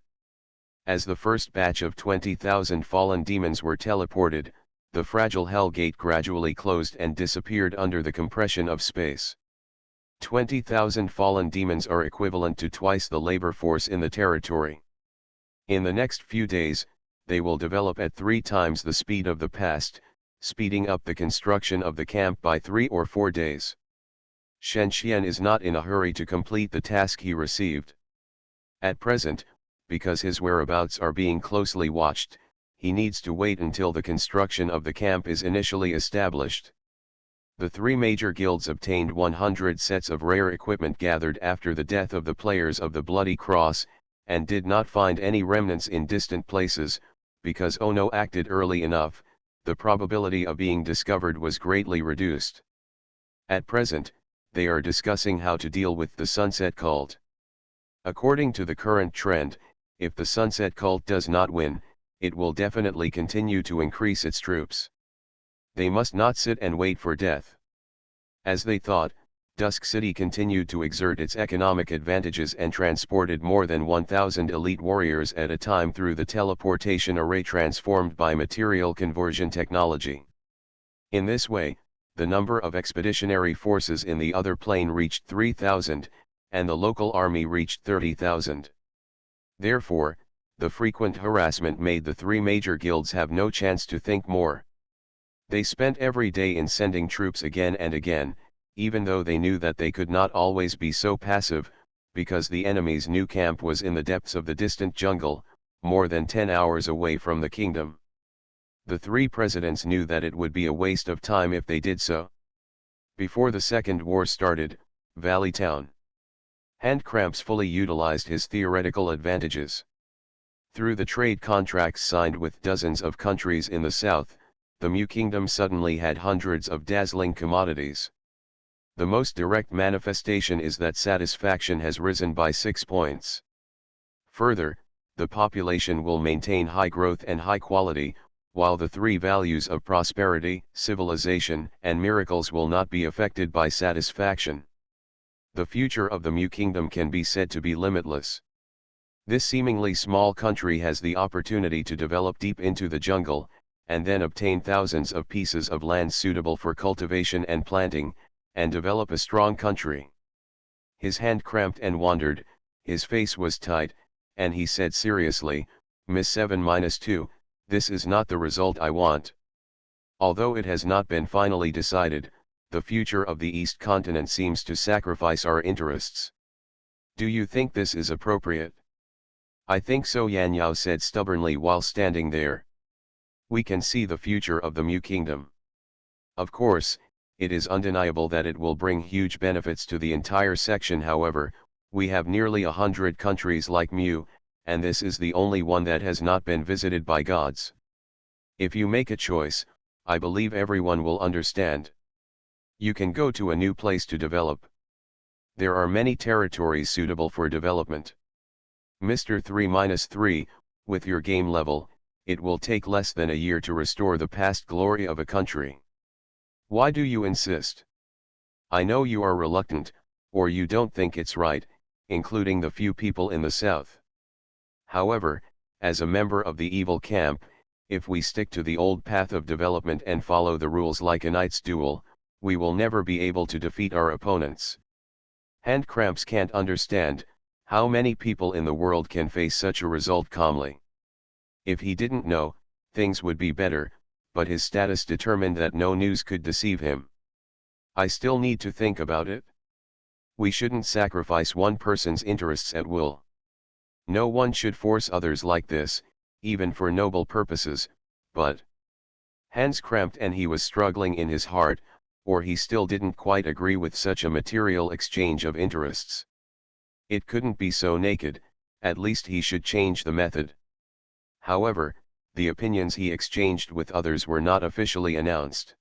As the first batch of 20,000 fallen demons were teleported, the fragile Hell Gate gradually closed and disappeared under the compression of space. 20,000 fallen demons are equivalent to twice the labor force in the territory. In the next few days, they will develop at 3 times the speed of the past, speeding up the construction of the camp by 3 or 4 days. Shen Xian is not in a hurry to complete the task he received. At present, because his whereabouts are being closely watched, he needs to wait until the construction of the camp is initially established. The 3 major guilds obtained 100 sets of rare equipment gathered after the death of the players of the Bloody Cross, and did not find any remnants in distant places. Because Ono acted early enough, the probability of being discovered was greatly reduced. At present, they are discussing how to deal with the Sunset Cult. According to the current trend, if the Sunset Cult does not win, it will definitely continue to increase its troops. They must not sit and wait for death. As they thought, Dusk City continued to exert its economic advantages and transported more than 1,000 elite warriors at a time through the teleportation array transformed by material conversion technology. In this way, the number of expeditionary forces in the other plane reached 3,000, and the local army reached 30,000. Therefore, the frequent harassment made the 3 major guilds have no chance to think more. They spent every day in sending troops again and again, even though they knew that they could not always be so passive, because the enemy's new camp was in the depths of the distant jungle, more than 10 hours away from the kingdom. The 3 presidents knew that it would be a waste of time if they did so. Before the Second War started, Valley Town. Handcramps fully utilized his theoretical advantages. Through the trade contracts signed with dozens of countries in the south, the Mu Kingdom suddenly had hundreds of dazzling commodities. The most direct manifestation is that satisfaction has risen by 6 points. Further, the population will maintain high growth and high quality, while the 3 values of prosperity, civilization, and miracles will not be affected by satisfaction. The future of the Mu Kingdom can be said to be limitless. This seemingly small country has the opportunity to develop deep into the jungle, and then obtain thousands of pieces of land suitable for cultivation and planting, and develop a strong country. His hand cramped and wandered, his face was tight, and he said seriously, Miss 7-2, this is not the result I want. Although it has not been finally decided, the future of the East continent seems to sacrifice our interests. Do you think this is appropriate? I think so, Yan Yao said stubbornly while standing there. We can see the future of the Mu Kingdom. Of course, it is undeniable that it will bring huge benefits to the entire section. However, we have nearly 100 countries like Mu, and this is the only one that has not been visited by gods. If you make a choice, I believe everyone will understand. You can go to a new place to develop. There are many territories suitable for development. Mr. 3-3, with your game level, it will take less than a year to restore the past glory of a country. Why do you insist? I know you are reluctant, or you don't think it's right, including the few people in the south. However, as a member of the evil camp, if we stick to the old path of development and follow the rules like a knight's duel, we will never be able to defeat our opponents. Handcramps can't understand how many people in the world can face such a result calmly. If he didn't know, things would be better, but his status determined that no news could deceive him. I still need to think about it. We shouldn't sacrifice one person's interests at will. No one should force others like this, even for noble purposes, but... Hands cramped and he was struggling in his heart, or he still didn't quite agree with such a material exchange of interests. It couldn't be so naked, at least he should change the method. However, the opinions he exchanged with others were not officially announced.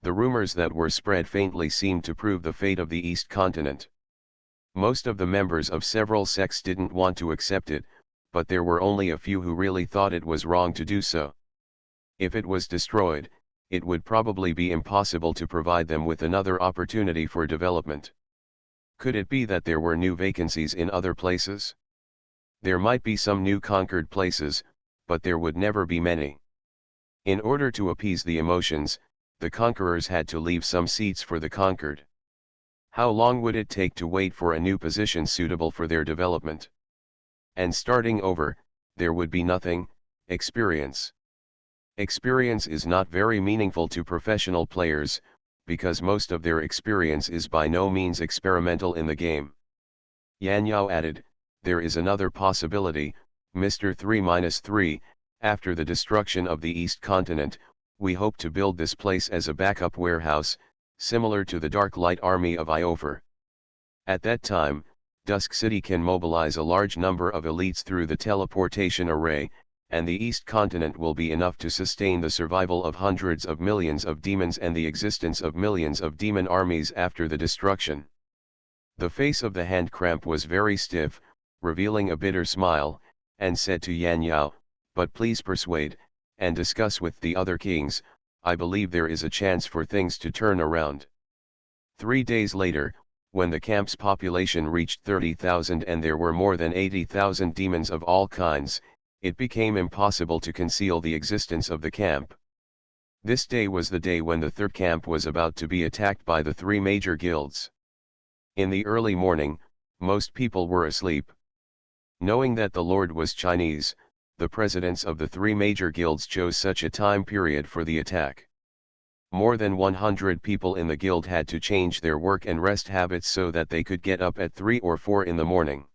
The rumors that were spread faintly seemed to prove the fate of the East Continent. Most of the members of several sects didn't want to accept it, but there were only a few who really thought it was wrong to do so. If it was destroyed, it would probably be impossible to provide them with another opportunity for development. Could it be that there were new vacancies in other places? There might be some new conquered places, but there would never be many. In order to appease the emotions, the conquerors had to leave some seats for the conquered. How long would it take to wait for a new position suitable for their development? And starting over, there would be nothing, experience. Experience is not very meaningful to professional players, because most of their experience is by no means experimental in the game. Yan Yao added, there is another possibility, Mr. 3-3, after the destruction of the East Continent, we hope to build this place as a backup warehouse, similar to the Dark Light Army of Iofer. At that time, Dusk City can mobilize a large number of elites through the teleportation array, and the East Continent will be enough to sustain the survival of hundreds of millions of demons and the existence of millions of demon armies after the destruction. The face of the hand cramp was very stiff, revealing a bitter smile, and said to Yan Yao, but please persuade, and discuss with the other kings, I believe there is a chance for things to turn around. 3 days later, when the camp's population reached 30,000 and there were more than 80,000 demons of all kinds, it became impossible to conceal the existence of the camp. This day was the day when the third camp was about to be attacked by the 3 major guilds. In the early morning, most people were asleep. Knowing that the Lord was Chinese, the presidents of the 3 major guilds chose such a time period for the attack. More than 100 people in the guild had to change their work and rest habits so that they could get up at 3 or 4 in the morning.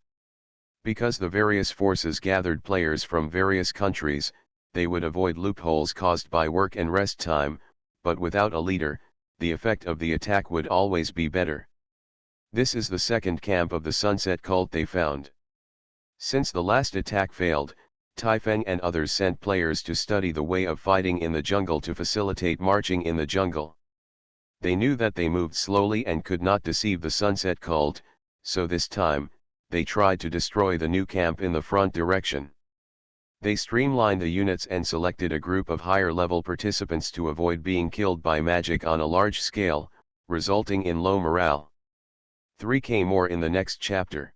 Because the various forces gathered players from various countries, they would avoid loopholes caused by work and rest time, but without a leader, the effect of the attack would always be better. This is the second camp of the Sunset Cult they found. Since the last attack failed, Taifeng and others sent players to study the way of fighting in the jungle to facilitate marching in the jungle. They knew that they moved slowly and could not deceive the Sunset Cult, so this time, they tried to destroy the new camp in the front direction. They streamlined the units and selected a group of higher-level participants to avoid being killed by magic on a large scale, resulting in low morale. 3K more in the next chapter.